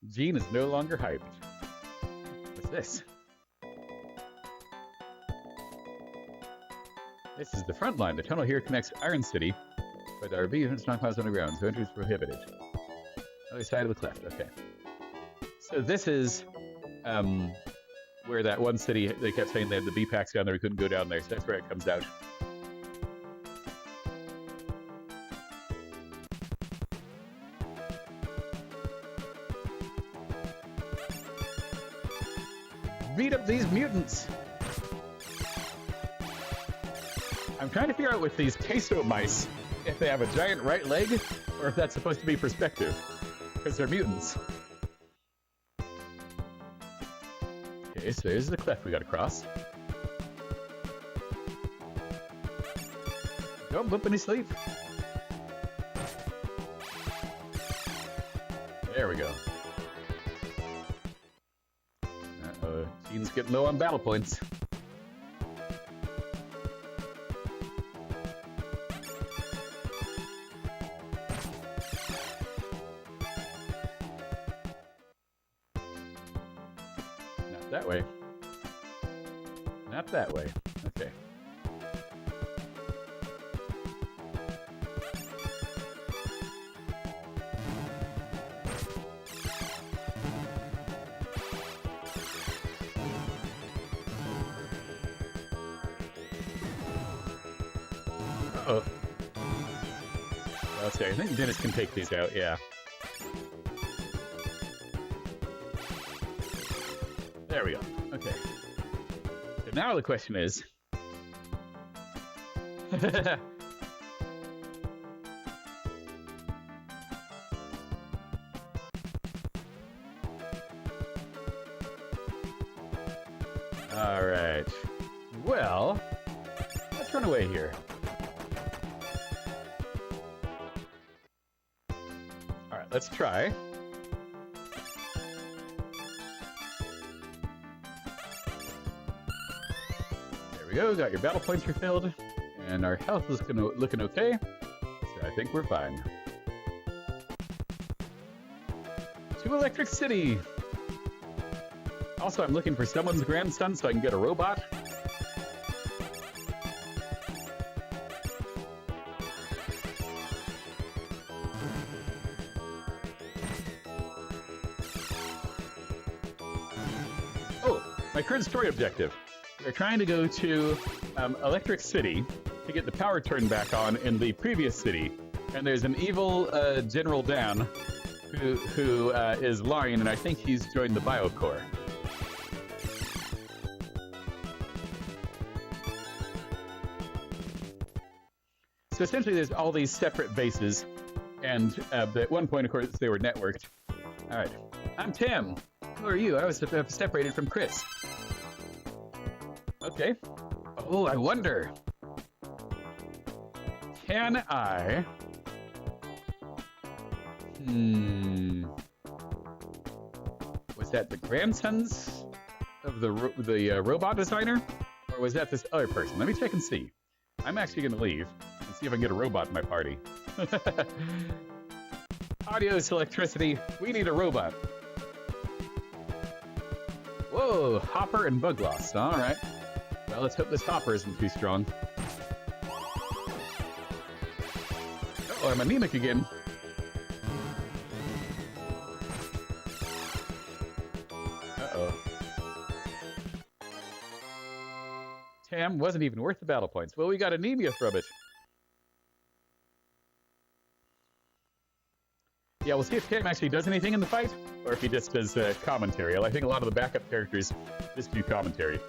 Gene is no longer hyped. What's this? This is the front line. The tunnel here connects Iron City, but there are RV units stockpiles underground, so entry is prohibited. Other side of the cleft, okay. So this is where that one city, they kept saying they had the B-packs down there, we couldn't go down there, so that's where it comes out. Beat up these mutants! I'm trying to figure out with these queso mice if they have a giant right leg or if that's supposed to be perspective, because they're mutants. Okay, so there's the cleft we gotta cross. Don't bump any sleep. There we go. Uh-oh, Gene's getting low on battle points. Not that way. Not that way. Okay. Uh-oh. Let's see, I think Dennis can take these out, yeah. There we go. Okay. So now the question is... runaway here. All right, let's try. There we go. Got your battle points refilled, and our health is looking okay. So I think we're fine. To Electric City. Also, I'm looking for someone's grandson so I can get a robot. Oh, my current story objective. We're trying to go to Electric City to get the power turned back on in the previous city. And there's an evil General Dan who is lying, and I think he's joined the Biocore. So essentially, there's all these separate bases, and at one point, of course, they were networked. All right, I'm Tim. Who are you? I was separated from Chris. Okay. Oh, I wonder. Can I? Was that the grandsons of the robot designer, or was that this other person? Let me check and see. I'm actually going to leave and see if I can get a robot in my party. Audios, electricity. We need a robot. Whoa, Hopper and Bug Loss. All right. Well, let's hope this Hopper isn't too strong. Uh-oh, I'm anemic again. Uh-oh. Tam wasn't even worth the battle points. Well, we got anemia from it. Yeah, we'll see if Tam actually does anything in the fight, or if he just does commentary. I think a lot of the backup characters just do commentary.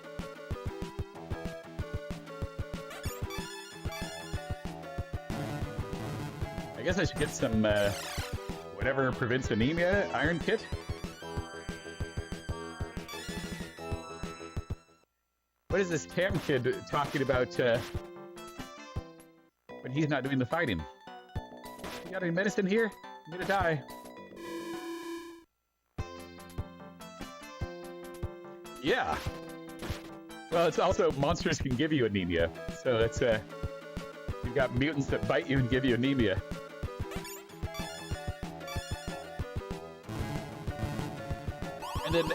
I guess I should get some whatever prevents anemia iron kit. What is this Tam kid talking about when he's not doing the fighting? You got any medicine here? I'm gonna die. Yeah. Well, it's also monsters can give you anemia. So it's you've got mutants that bite you and give you anemia. And then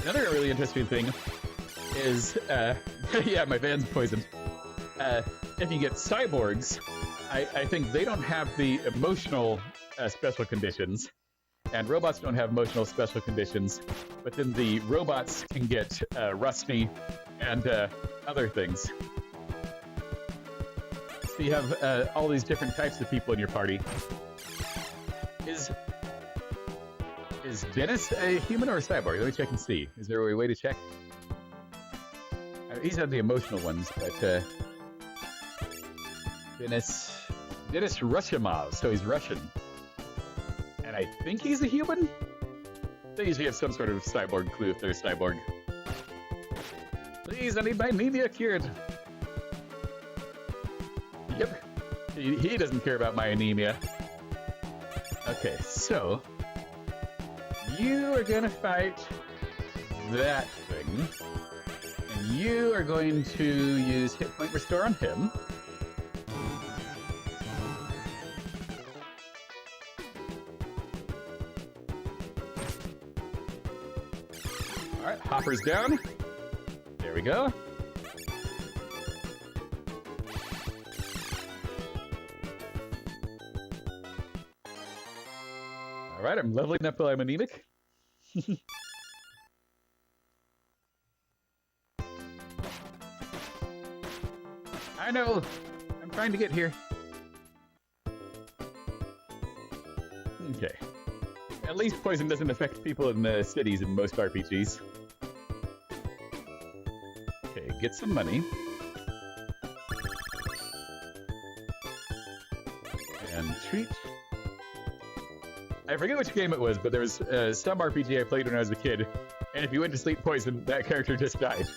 another really interesting thing is, yeah, my van's poisoned. If you get cyborgs, I think they don't have the emotional special conditions, and robots don't have emotional special conditions, but then the robots can get rusty and other things. So you have all these different types of people in your party. Is Dennis a human or a cyborg? Let me check and see. Is there a way to check? He's on the emotional ones, but Dennis Rushimov, so he's Russian. And I think he's a human? They usually have some sort of cyborg clue if they're a cyborg. Please, I need my anemia cured. Yep. He doesn't care about my anemia. Okay, so you are gonna fight that thing. And you are going to use hit point restore on him. Alright, Hopper's down. There we go. Alright, I'm leveling up while I'm anemic. I know! I'm trying to get here. Okay. At least poison doesn't affect people in the cities in most RPGs. Okay, get some money. And treat. I forget which game it was, but there was some RPG I played when I was a kid, and if you went to sleep poisoned, that character just died.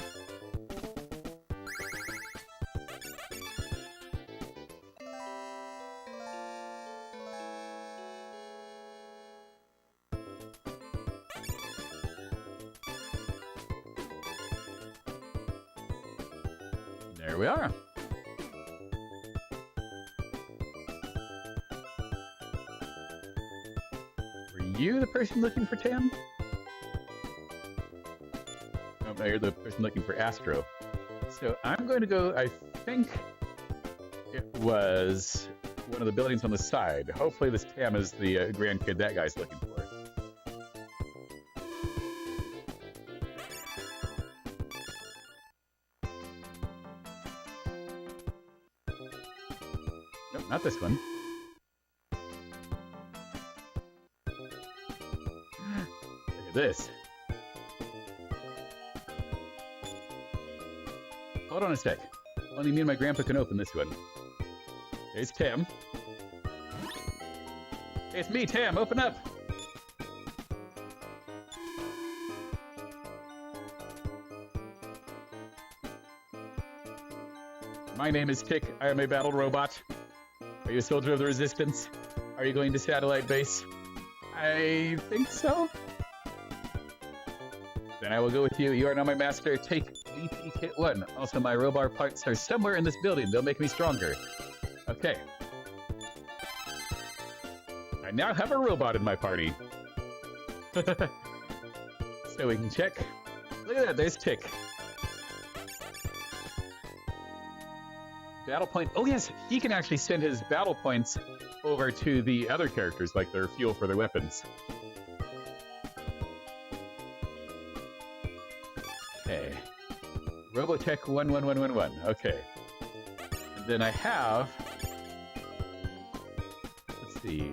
There we are. Were you the person looking for Tam? Oh, no, you're the person looking for Astro. So I'm going to go, I think it was one of the buildings on the side. Hopefully this Tam is the grandkid that guy's looking for. Nope, not this one. Look at this. Hold on a sec. Only me and my grandpa can open this one. There's Tam. Hey, it's me, Tam. Open up. My name is Tick. I am a battle robot. Are you a soldier of the Resistance? Are you going to satellite base? I think so. Then I will go with you. You are now my master. Take VP Kit 1. Also, my robot parts are somewhere in this building. They'll make me stronger. Okay. I now have a robot in my party. So we can check. Look at that. There's Tick. Battle point. Oh, yes. He can actually send his battle points over to the other characters, like their fuel for their weapons. Okay. Robotech 11111. Okay. And then I have... Let's see.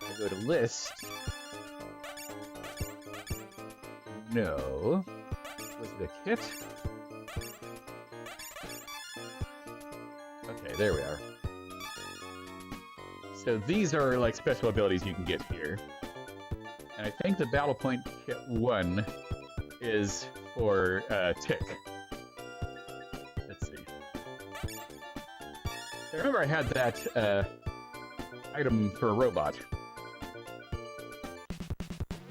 I go to list. No. Was it a kit? Okay, there we are. So these are like special abilities you can get here. And I think the Battle Point Kit 1 is for Tick. Let's see. I remember I had that item for a robot.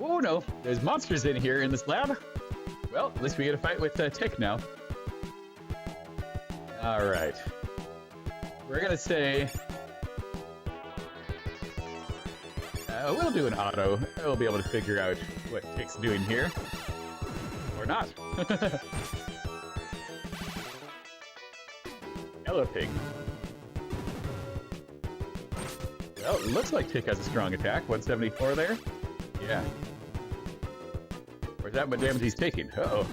Oh no, there's monsters in here in this lab. Well, at least we get a fight with Tick now. Alright. We're gonna say... we'll do an auto. We'll be able to figure out what Tick's doing here. Or not. Hello, Pig. Well, it looks like Tick has a strong attack. 174 there. Yeah. Or is that what damage he's taking? Uh-oh.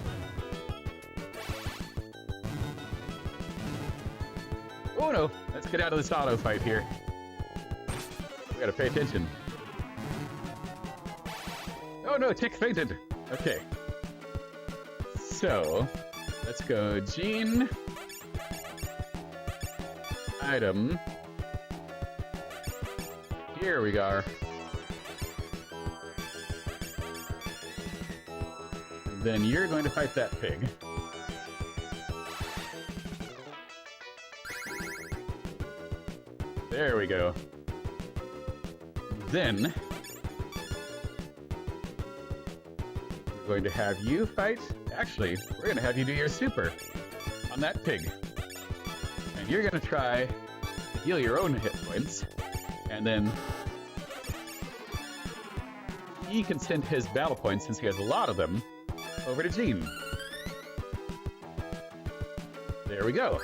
Oh no! Let's get out of this auto fight here. We gotta pay attention. Oh no, Tick fainted! Okay. So, let's go Gene. Item. Here we are. Then you're going to fight that pig. There we go. Then we're going to have you fight. Actually, we're going to have you do your super on that pig. And you're going to try to heal your own hit points. And then he can send his battle points, since he has a lot of them, over to Gene. There we go.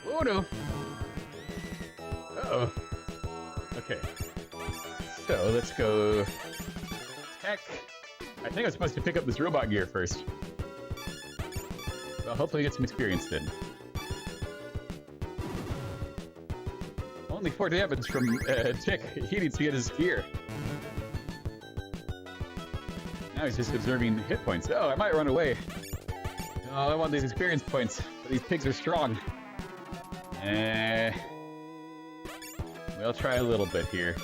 Oh no! Uh-oh. Okay. So, let's go... Tech. I think I'm supposed to pick up this robot gear first. Well, hopefully get some experience then. Only 4 damage from Tick. He needs to get his gear. Now he's just observing hit points. Oh, I might run away. Oh, I want these experience points. But these pigs are strong. We'll try a little bit here.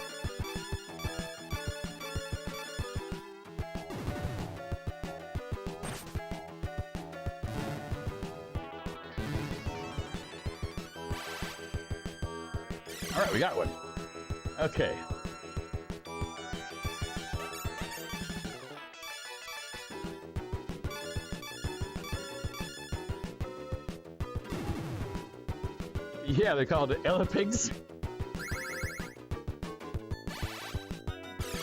Alright, we got one. Okay. Yeah, they're called Elepigs.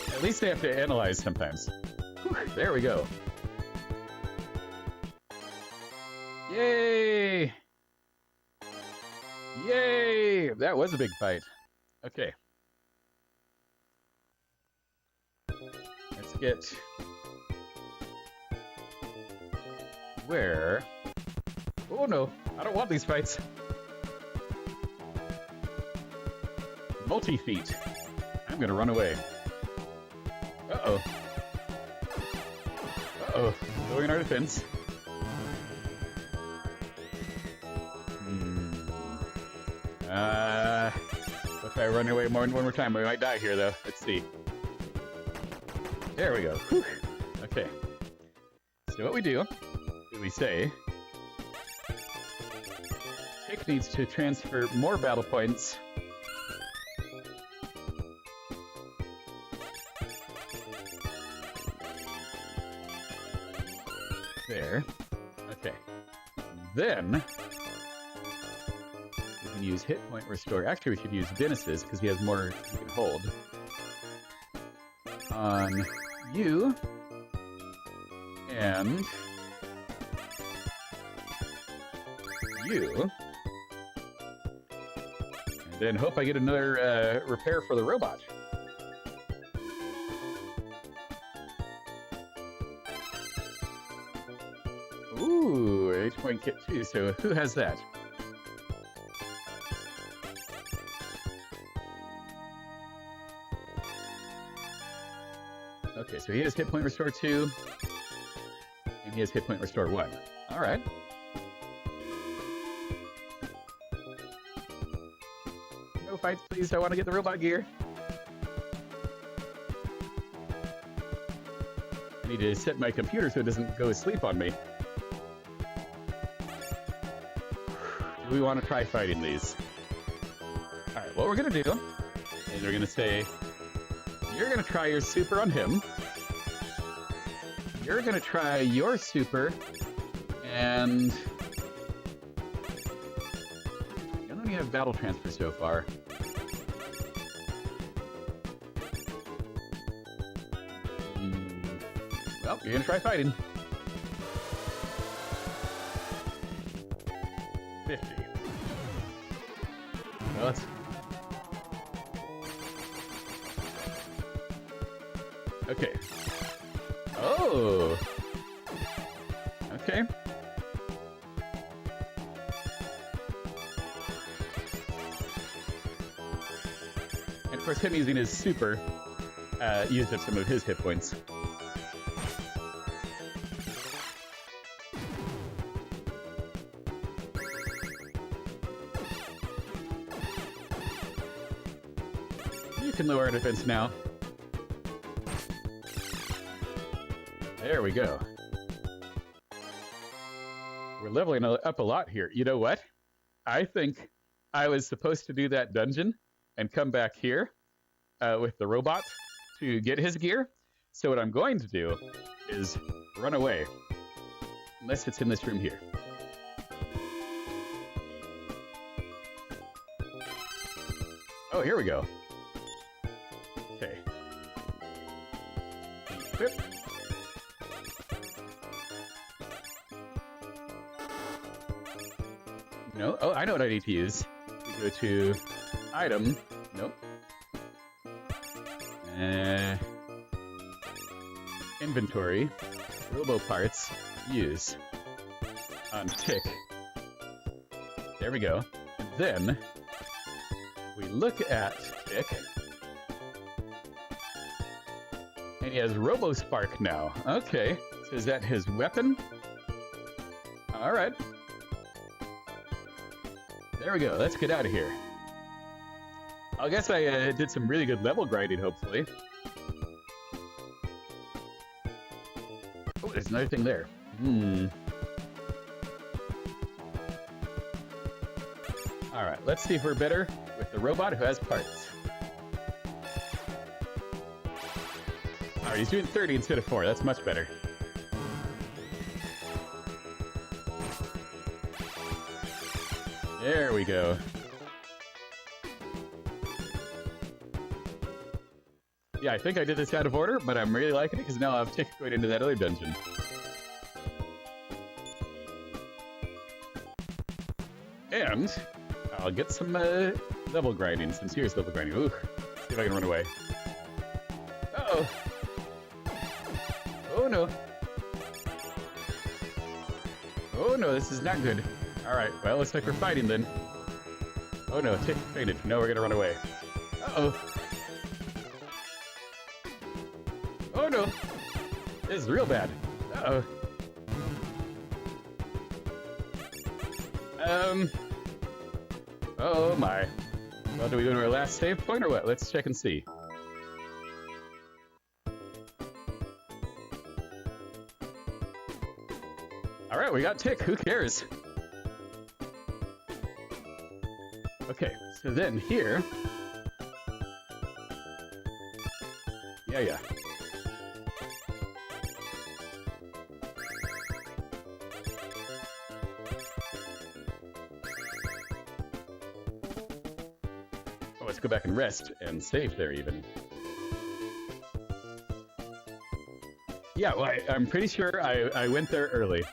At least they have to analyze sometimes. Whew, there we go. Yay! Yay! That was a big fight. Okay. Let's get... Where? Oh no, I don't want these fights. Multi-feet. I'm gonna run away. Uh-oh. Uh-oh. Going in our defense. If I run away one more time, we might die here, though. Let's see. There we go. Whew. Okay. So what we do is we say... Tick needs to transfer more battle points. There. Okay. Then... we can use hit point restore. Actually, we should use Dennis's, because he has more he can hold. On you. And... you. And then hope I get another repair for the robot. Ooh, H point kit 2. So who has that? Okay, so he has hit point restore 2. And he has hit point restore 1. Alright. No fights, please. I want to get the robot gear. I need to set my computer so it doesn't go asleep on me. Do we want to try fighting these? Alright, what we're going to do is we're going to say, you're going to try your super on him. You're going to try your super, and you only have battle transfer so far. Well, you're going to try fighting. 50. Well, let's... Okay. Oh! Okay. And of course, him using his super used up some of his hit points. You can lower our defense now. There we go. We're leveling up a lot here. You know what? I think I was supposed to do that dungeon and come back here with the robot to get his gear. So what I'm going to do is run away. Unless it's in this room here. Oh, here we go. Okay. Equip. No? Oh, I know what I need to use. We go to item. Nope. Inventory. Robo parts. Use. On tick. There we go. And then we look at tick. And he has Robo Spark now. Okay. So is that his weapon? Alright. There we go. Let's get out of here. I guess I did some really good level grinding, hopefully. Oh, there's another thing there. Alright, let's see if we're better with the robot who has parts. Alright, he's doing 30 instead of 4. That's much better. There we go. Yeah, I think I did this out of order, but I'm really liking it because now I'll have Tick going into that other dungeon. And I'll get some level grinding, some serious level grinding. Ooh, see if I can run away. Uh-oh. Oh no. Oh no, this is not good. Alright, well, looks like we're fighting then. Oh no, Tick fainted. No, we're gonna run away. Uh-oh. Oh no. This is real bad. Uh-oh. Oh my. Well, do we go to our last save point or what? Let's check and see. Alright, we got Tick. Who cares? Okay, so then here... Yeah. Oh, let's go back and rest and save there even. Yeah, well, I'm pretty sure I went there early.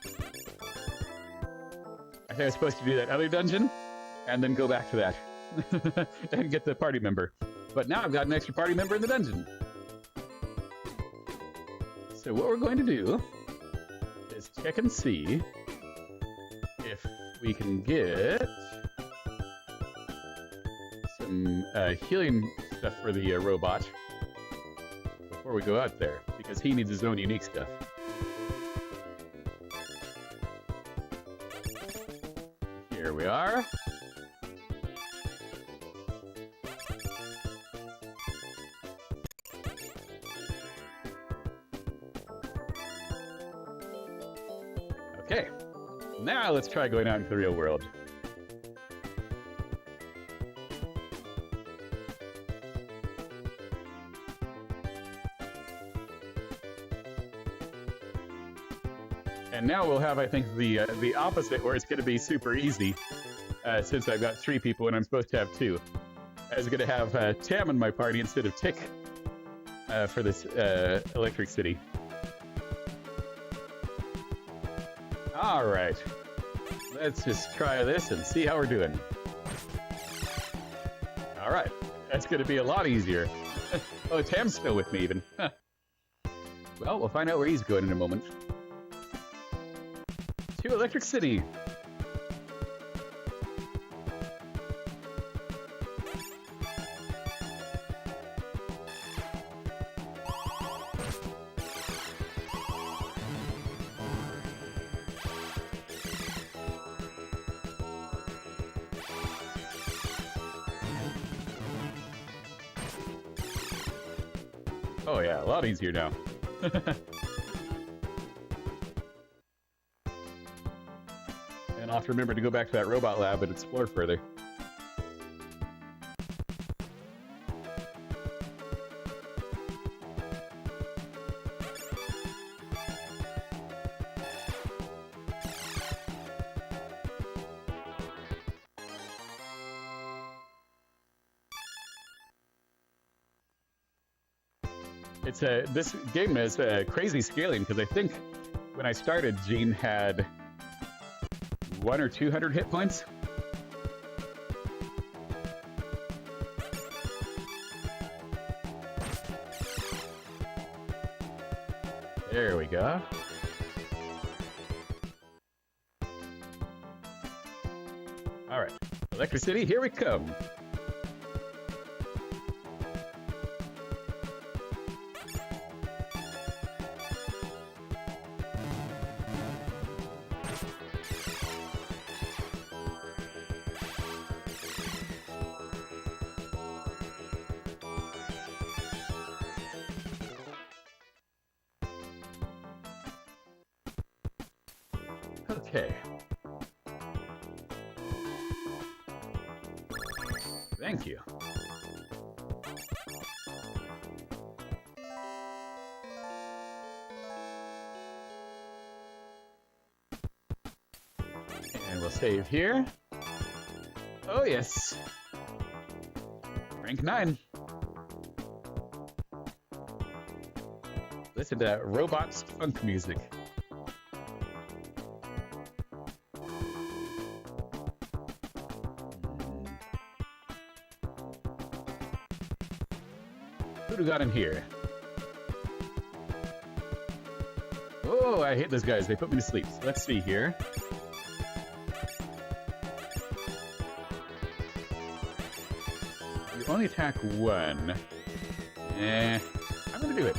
I think I was supposed to do that other dungeon and then go back to that and get the party member. But now I've got an extra party member in the dungeon. So what we're going to do is check and see if we can get some healing stuff for the robot before we go out there, because he needs his own unique stuff. Here we are. Okay, now let's try going out into the real world. And now we'll have, I think, the opposite, where it's going to be super easy, since I've got 3 people and I'm supposed to have 2. I was going to have Tam in my party instead of Tick for this Electric City. All right, let's just try this and see how we're doing. All right, that's going to be a lot easier. Oh, Tam's still with me even. Well, we'll find out where he's going in a moment. To Electric City. Oh yeah, a lot easier now. And I'll have to remember to go back to that robot lab and explore further. It's this game is crazy scaling, because I think when I started, Jean had 100 or 200 hit points. There we go. All right, Electric City, here we come. Okay. Thank you. And we'll save here. Oh yes. Rank 9. Listen to that robots funk music. Who do we got in here? Oh, I hate those guys. They put me to sleep. So let's see here. You only attack one. I'm gonna do it.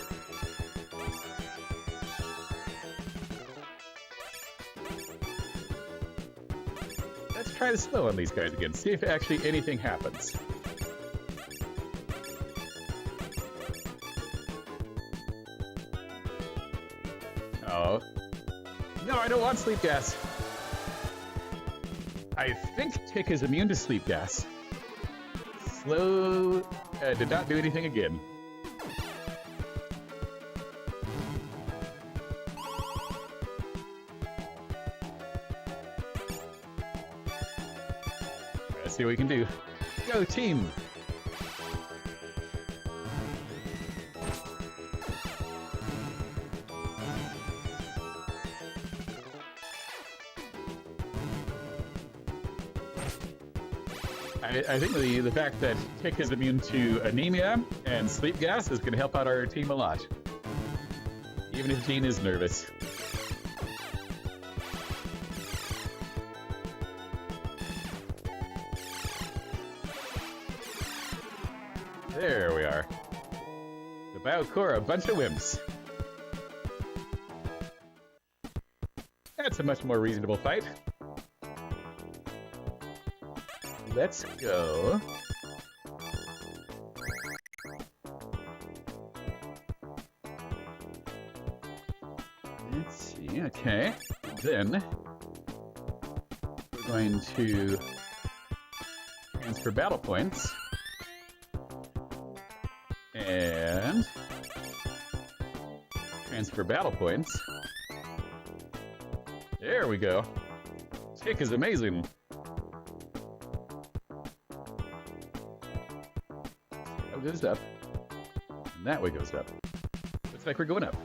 Let's try to slow on these guys again. See if actually anything happens. Oh. No, I don't want sleep gas. I think Tick is immune to sleep gas. Slow... did not do anything again. Let's see what we can do. Go, team! I think the fact that Tick is immune to anemia and sleep gas is going to help out our team a lot. Even if Jean is nervous. There we are. The Biocore, a bunch of wimps. That's a much more reasonable fight. Let's go. Let's see, okay. Then we're going to transfer battle points. And transfer battle points. There we go. Tick is amazing. Goes up, and that way goes up. Looks like we're going up.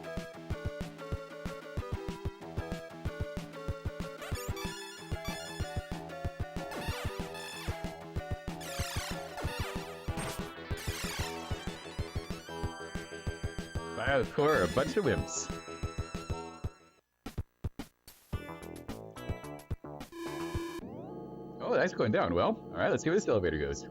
Biocore, a bunch of wimps. Oh, that's going down. Well, all right, let's see where this elevator goes.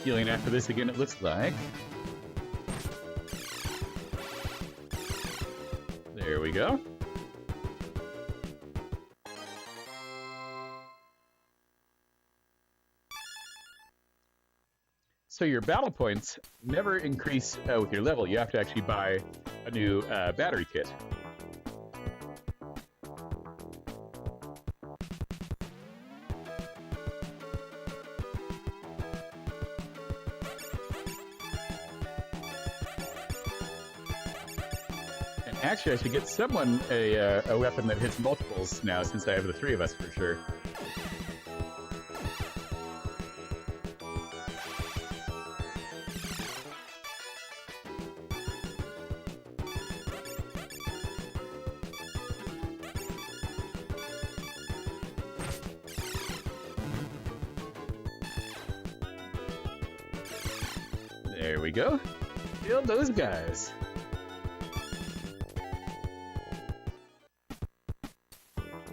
Healing after this again, it looks like. There we go. So your battle points never increase with your level. You have to actually buy a new battery kit. Actually, I should get someone a weapon that hits multiples now, since I have the three of us for sure. There we go. Kill those guys.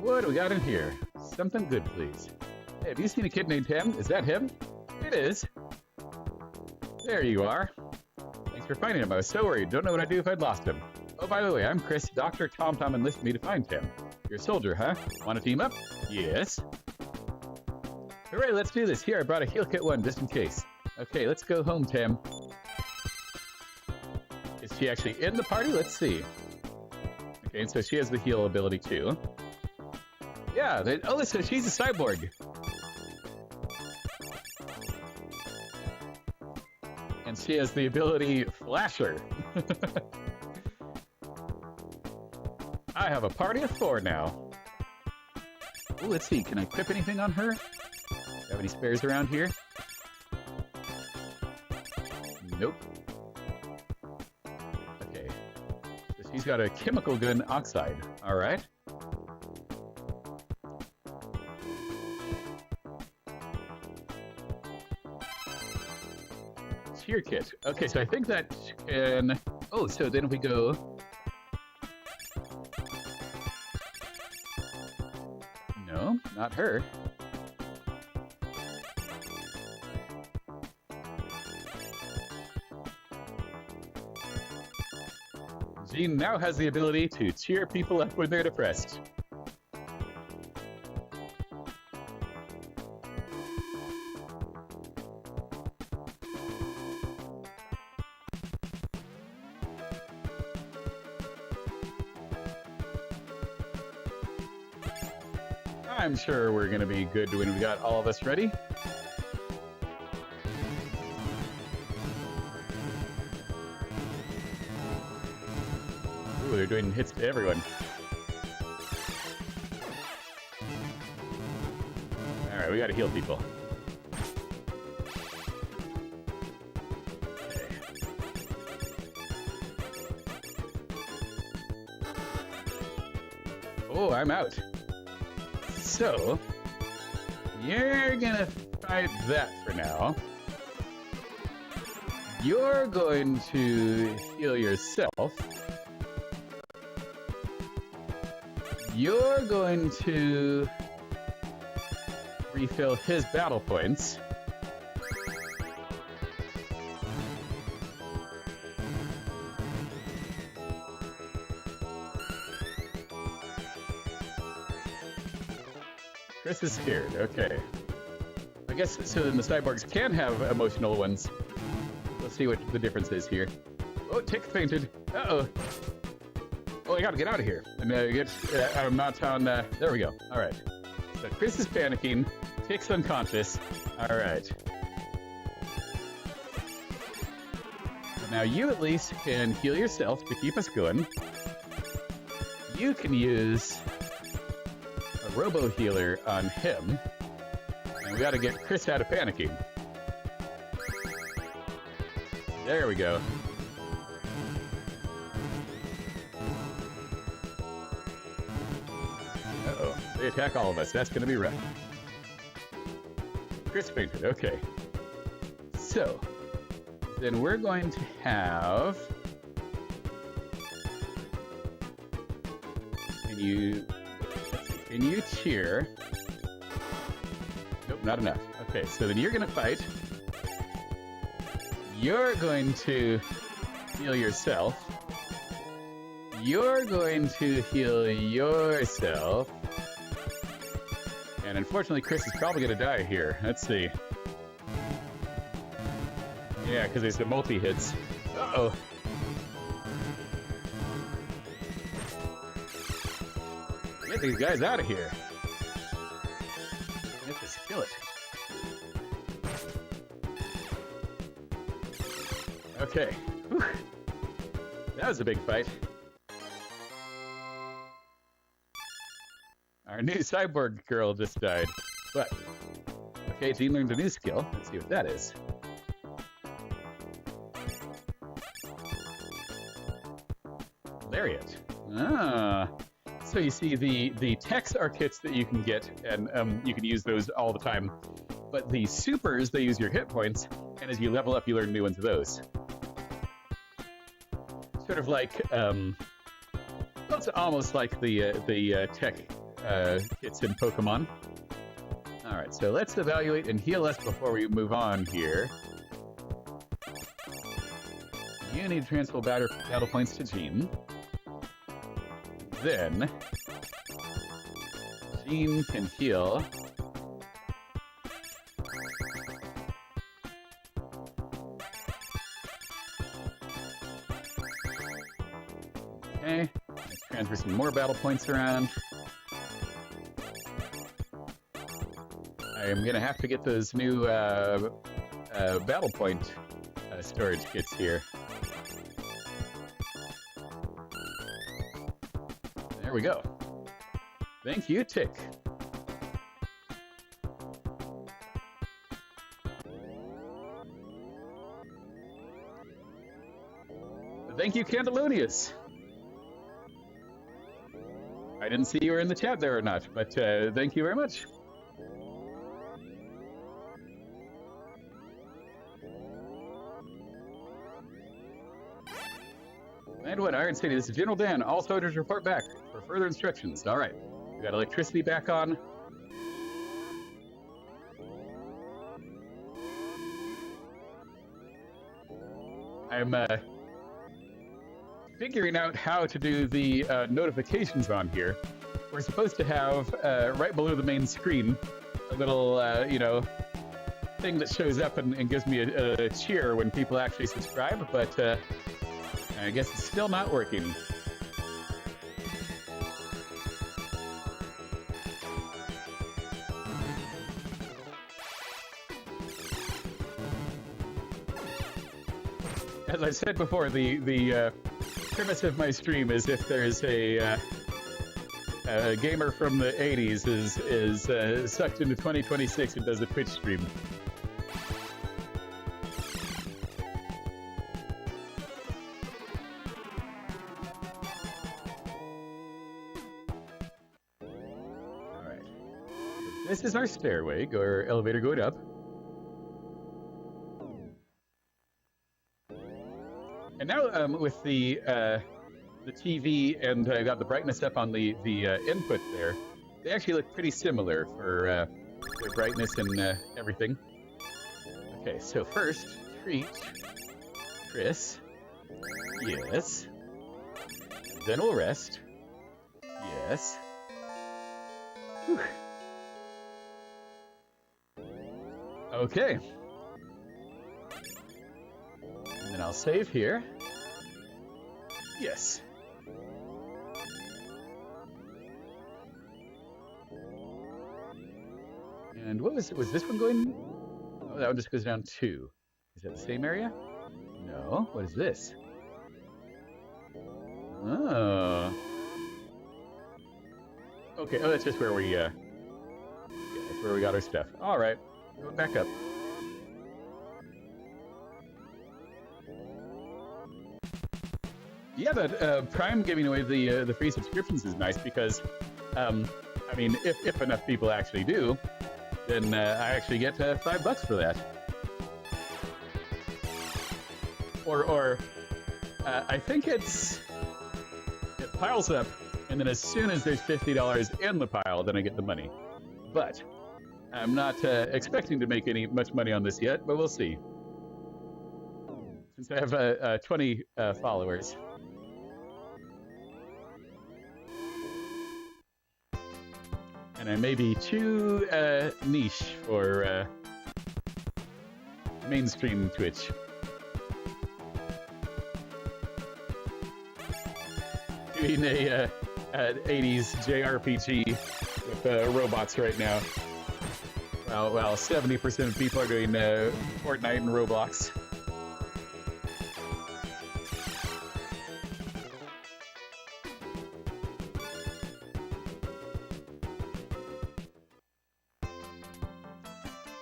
What do we got in here? Something good, please. Hey, have you seen a kid named Tim? Is that him? It is. There you are. Thanks for finding him. I was so worried. Don't know what I'd do if I'd lost him. Oh, by the way, I'm Chris. Dr. Tom enlisted me to find Tim. You're a soldier, huh? Want to team up? Yes. Hooray, let's do this. Here, I brought a heal kit 1 just in case. Okay, let's go home, Tim. Is she actually in the party? Let's see. Okay, and so she has the heal ability too. Yeah, oh, so she's a cyborg. And she has the ability Flasher. I have a party of 4 now. Ooh, let's see, can I equip anything on her? Do you have any spares around here? Nope. Okay. So she's got a chemical gun oxide. Alright. Cheer kit. Okay, so I think that can... Oh, so then we go... No, not her. Jean now has the ability to cheer people up when they're depressed. I'm sure we're going to be good when we got all of us ready. Ooh, they're doing hits to everyone. Alright, we got to heal people. Okay. Oh, I'm out. So, you're gonna fight that for now. You're going to heal yourself. You're going to refill his battle points. Chris is scared, okay. I guess, so then the cyborgs can have emotional ones. Let's see what the difference is here. Oh, Tick fainted. Uh-oh. Oh, I gotta get out of here. And I'm not on, there we go. All right. So Chris is panicking. Tick's unconscious. All right. So now you at least can heal yourself to keep us going. You can use a robo healer on him, and we got to get Chris out of panicking. There we go. Uh-oh, they attack all of us. That's going to be rough. Chris fainted. Okay. So, then we're going to have... Can you cheer? Nope, not enough. Okay, so then you're going to fight. You're going to heal yourself. You're going to heal yourself. And unfortunately, Chris is probably going to die here. Let's see. Yeah, because there's the multi-hits. Uh-oh. Get these guys out of here. Let's just kill it. Okay. Whew. That was a big fight. Our new cyborg girl just died. But, okay, Jean learned a new skill. Let's see what that is. Lariat. Ah. So you see, the techs are kits that you can get, and you can use those all the time. But the supers, they use your hit points, and as you level up, you learn new ones of those. Sort of like, well, it's almost like the tech kits in Pokemon. All right, so let's evaluate and heal us before we move on here. You need to transfer battle points to Jean. Then, Jean can heal. Okay, let's transfer some more battle points around. I am gonna have to get those new battle point storage kits here. There we go. Thank you, Tick. Thank you, Candelonius. I didn't see you were in the chat there or not, but thank you very much. And what, Iron City, this is General Dan. All soldiers report back for further instructions. All right, we got electricity back on. I'm figuring out how to do the notifications on here. We're supposed to have, right below the main screen, a little, you know, thing that shows up and gives me a cheer when people actually subscribe, but I guess it's still not working. As I said before, the premise of my stream is if there's a gamer from the 80s is sucked into 2026 and does a Twitch stream. All right. This is our stairway, our elevator going up. And now with the TV and I got the brightness up on the input there, they actually look pretty similar for their brightness and everything. Okay, so first, treat Chris. Yes. Then we'll rest. Yes. Whew. Okay. And then I'll save here. Yes. And what was this one going? Oh, that one just goes down 2. Is that the same area? No. What is this? Oh. Okay. Oh, that's just where we. Yeah, that's where we got our stuff. All right. Go back up. Yeah, but Prime giving away the free subscriptions is nice because, I mean, if enough people actually do, then I actually get $5 for that. Or I think it piles up, and then as soon as there's $50 in the pile, then I get the money. But I'm not expecting to make much money on this yet, but we'll see. Since I have 20 followers. And I may be too niche for mainstream Twitch. Doing a 80s JRPG with robots right now. Well, 70% of people are doing Fortnite and Roblox.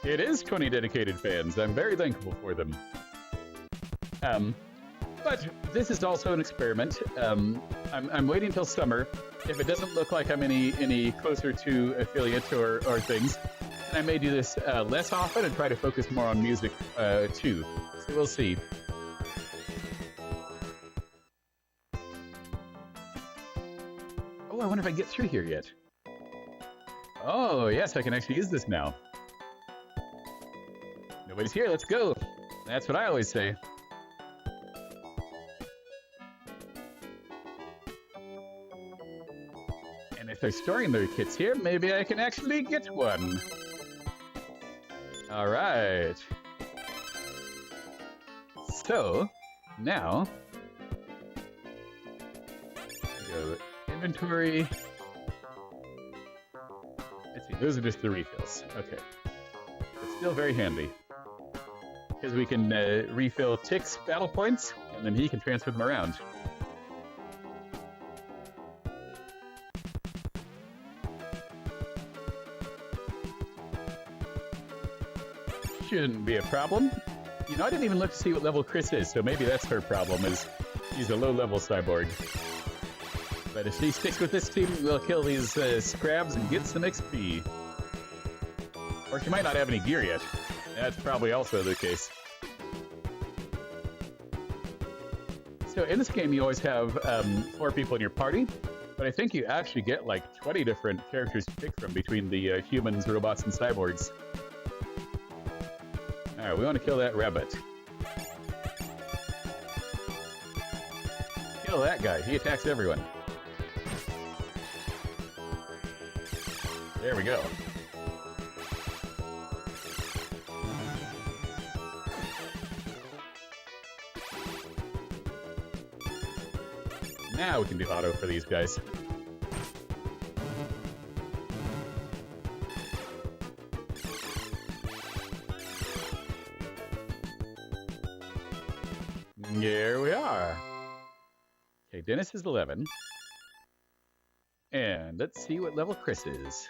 It is 20 dedicated fans. I'm very thankful for them. But this is also an experiment. I'm waiting till summer. If it doesn't look like I'm any closer to affiliate or things, then I may do this less often and try to focus more on music too. So we'll see. Oh, I wonder if I can get through here yet. Oh, yes, I can actually use this now. Nobody's here, let's go. That's what I always say. And if they're storing their kits here, maybe I can actually get one. All right. So, now, go inventory. Let's see, those are just the refills. Okay. But still very handy. Because we can refill Tick's battle points, and then he can transfer them around. Shouldn't be a problem. You know, I didn't even look to see what level Chris is, so maybe that's her problem, is she's a low-level cyborg. But if she sticks with this team, we'll kill these scrabs and get some XP. Or she might not have any gear yet. That's probably also the case. So in this game, you always have 4 people in your party, but I think you actually get like 20 different characters to pick from between the humans, robots, and cyborgs. Alright, we want to kill that rabbit. Kill that guy. He attacks everyone. There we go. Now we can do auto for these guys. Here we are. Okay, Dennis is 11. And let's see what level Chris is.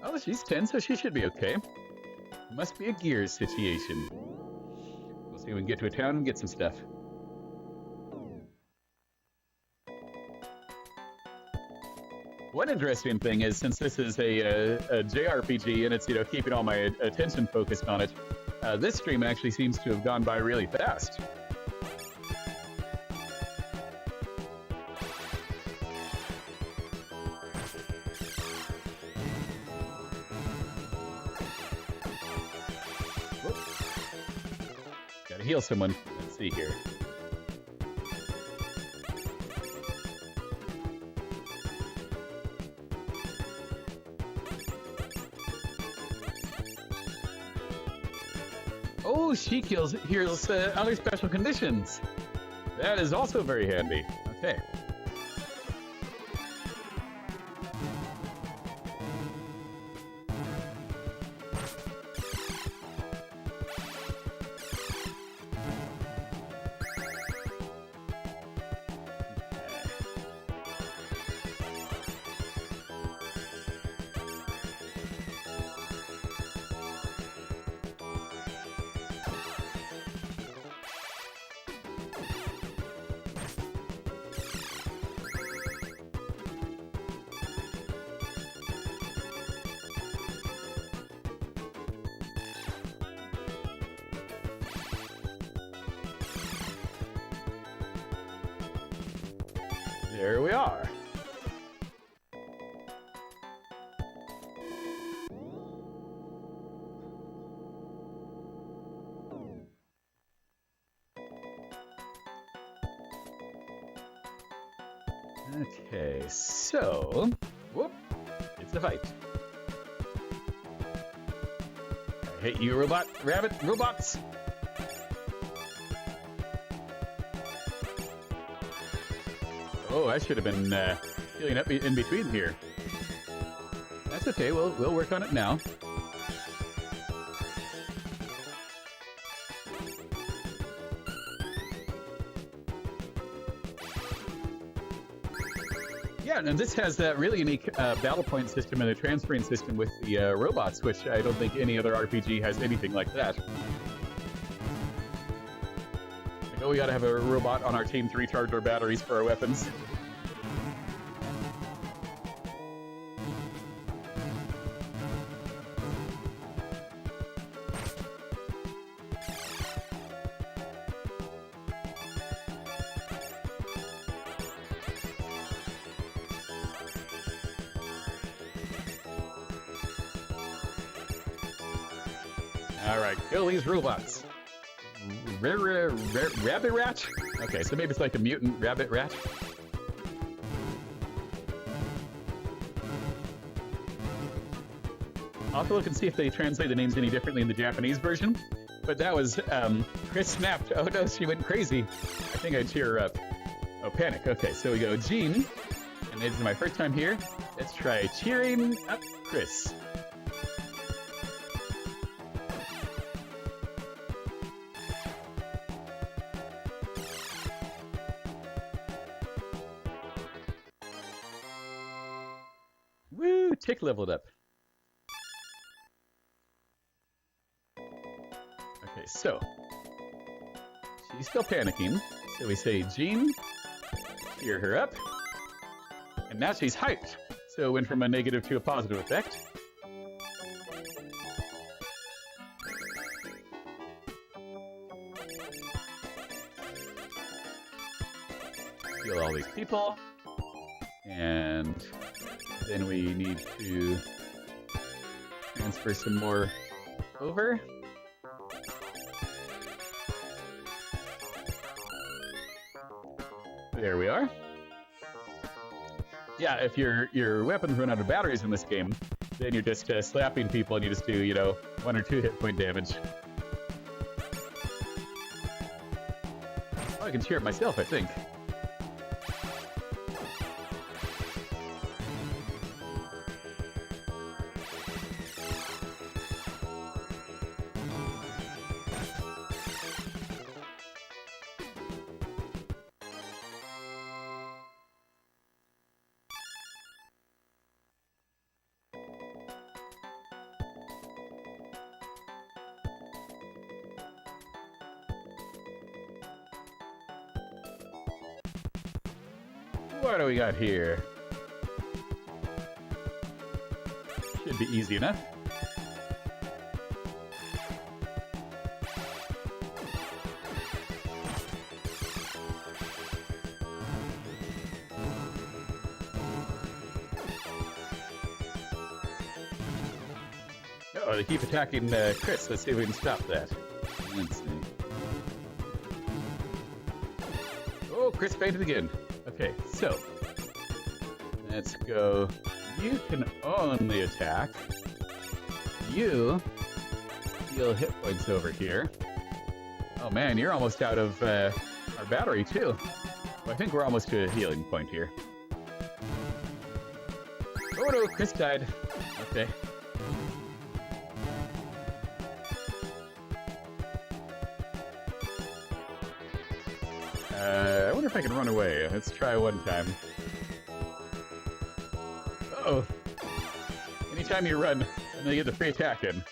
Oh, she's 10, so she should be okay. Must be a gears situation. We'll see if we can get to a town and get some stuff. One interesting thing is, since this is a JRPG and it's, you know, keeping all my attention focused on it, this stream actually seems to have gone by really fast. Gotta heal someone. Let's see here. Oh, she heals other special conditions. That is also very handy. Okay. There we are. Okay, so, whoop, it's a fight. I hate you, robots. Oh, I should have been healing up in between here. That's okay, we'll work on it now. Yeah, and this has that really unique battle point system and a transferring system with the robots, which I don't think any other RPG has anything like that. I know we gotta have a robot on our team to recharge our batteries for our weapons. Alright, kill these robots. Rabbit rat? Okay, so maybe it's like a mutant rabbit rat. I'll have to look and see if they translate the names any differently in the Japanese version. But that was, Chris snapped. Oh no, she went crazy. I think I'd cheer her up. Oh, panic. Okay, so we go Jean. And this is my first time here. Let's try cheering up Chris. Woo! Tick leveled up. Okay, so she's still panicking. So we say, Jean, cheer her up. And now she's hyped. So it went from a negative to a positive effect. Heal all these people. And then we need to transfer some more over. There we are. Yeah, if your weapons run out of batteries in this game, then you're just slapping people and you just do, 1 or 2 hit point damage. Oh, I can cheer it myself, I think. What do we got here? Should be easy enough. Oh, they keep attacking Chris. Let's see if we can stop that. Let's see. Oh, Chris fainted again. Okay, so let's go. You can only attack. You heal hit points over here. Oh man, you're almost out of our battery too. Well, I think we're almost to a healing point here. Oh no, Chris died. Okay. I wonder if I can run away. Let's try one time. Uh-oh. Anytime you run, and they get the free attack in.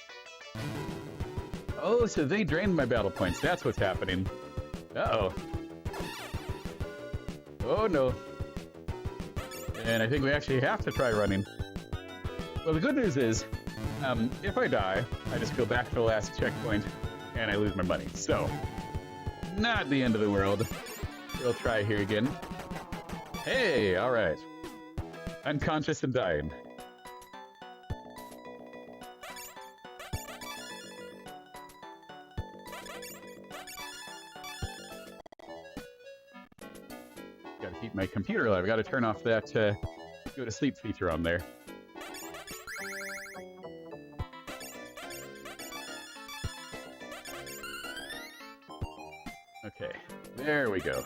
Oh, so they drained my battle points. That's what's happening. Uh-oh. Oh, no. And I think we actually have to try running. Well, the good news is, if I die, I just go back to the last checkpoint, and I lose my money. So, not the end of the world. We'll try here again. Hey, all right. Unconscious and dying. Gotta keep my computer alive. Gotta turn off that go to sleep feature on there. Okay, there we go.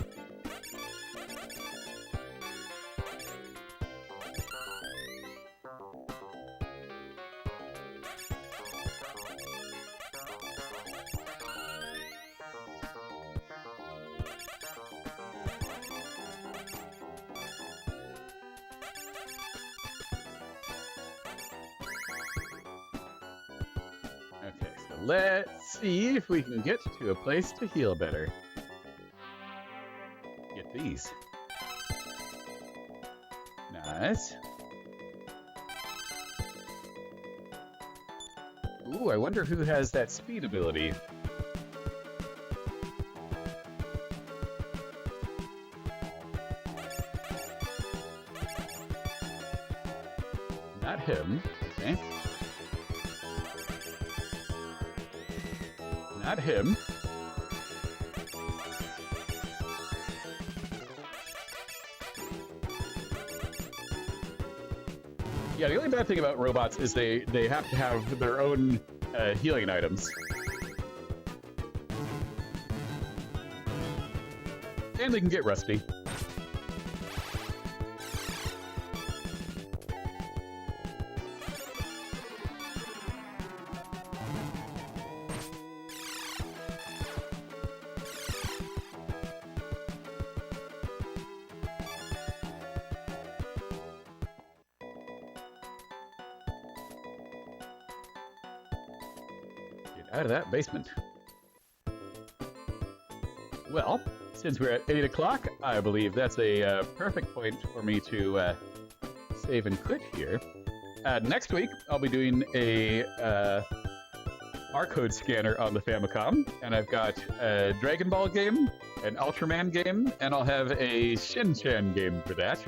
Okay, so let's see if we can get to a place to heal better. Get these. Nice. Ooh, I wonder who has that speed ability. Not him. Okay. Not him. Yeah, the only bad thing about robots is they have to have their own healing items. And they can get rusty. out of that basement. Well, since we're at 8 o'clock, I believe that's a perfect point for me to save and quit here. Next week, I'll be doing a barcode scanner on the Famicom, and I've got a Dragon Ball game, an Ultraman game, and I'll have a Shin-Chan game for that.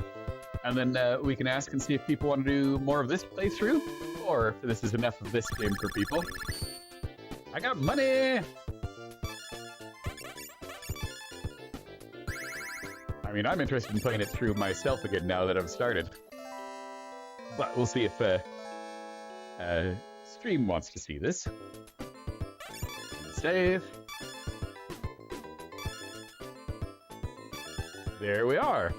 And then we can ask and see if people want to do more of this playthrough, or if this is enough of this game for people. I got money! I mean, I'm interested in playing it through myself again now that I've started. But we'll see if Stream wants to see this. Save. There we are.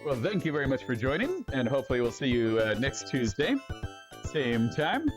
Well, thank you very much for joining, and hopefully we'll see you next Tuesday. Same time,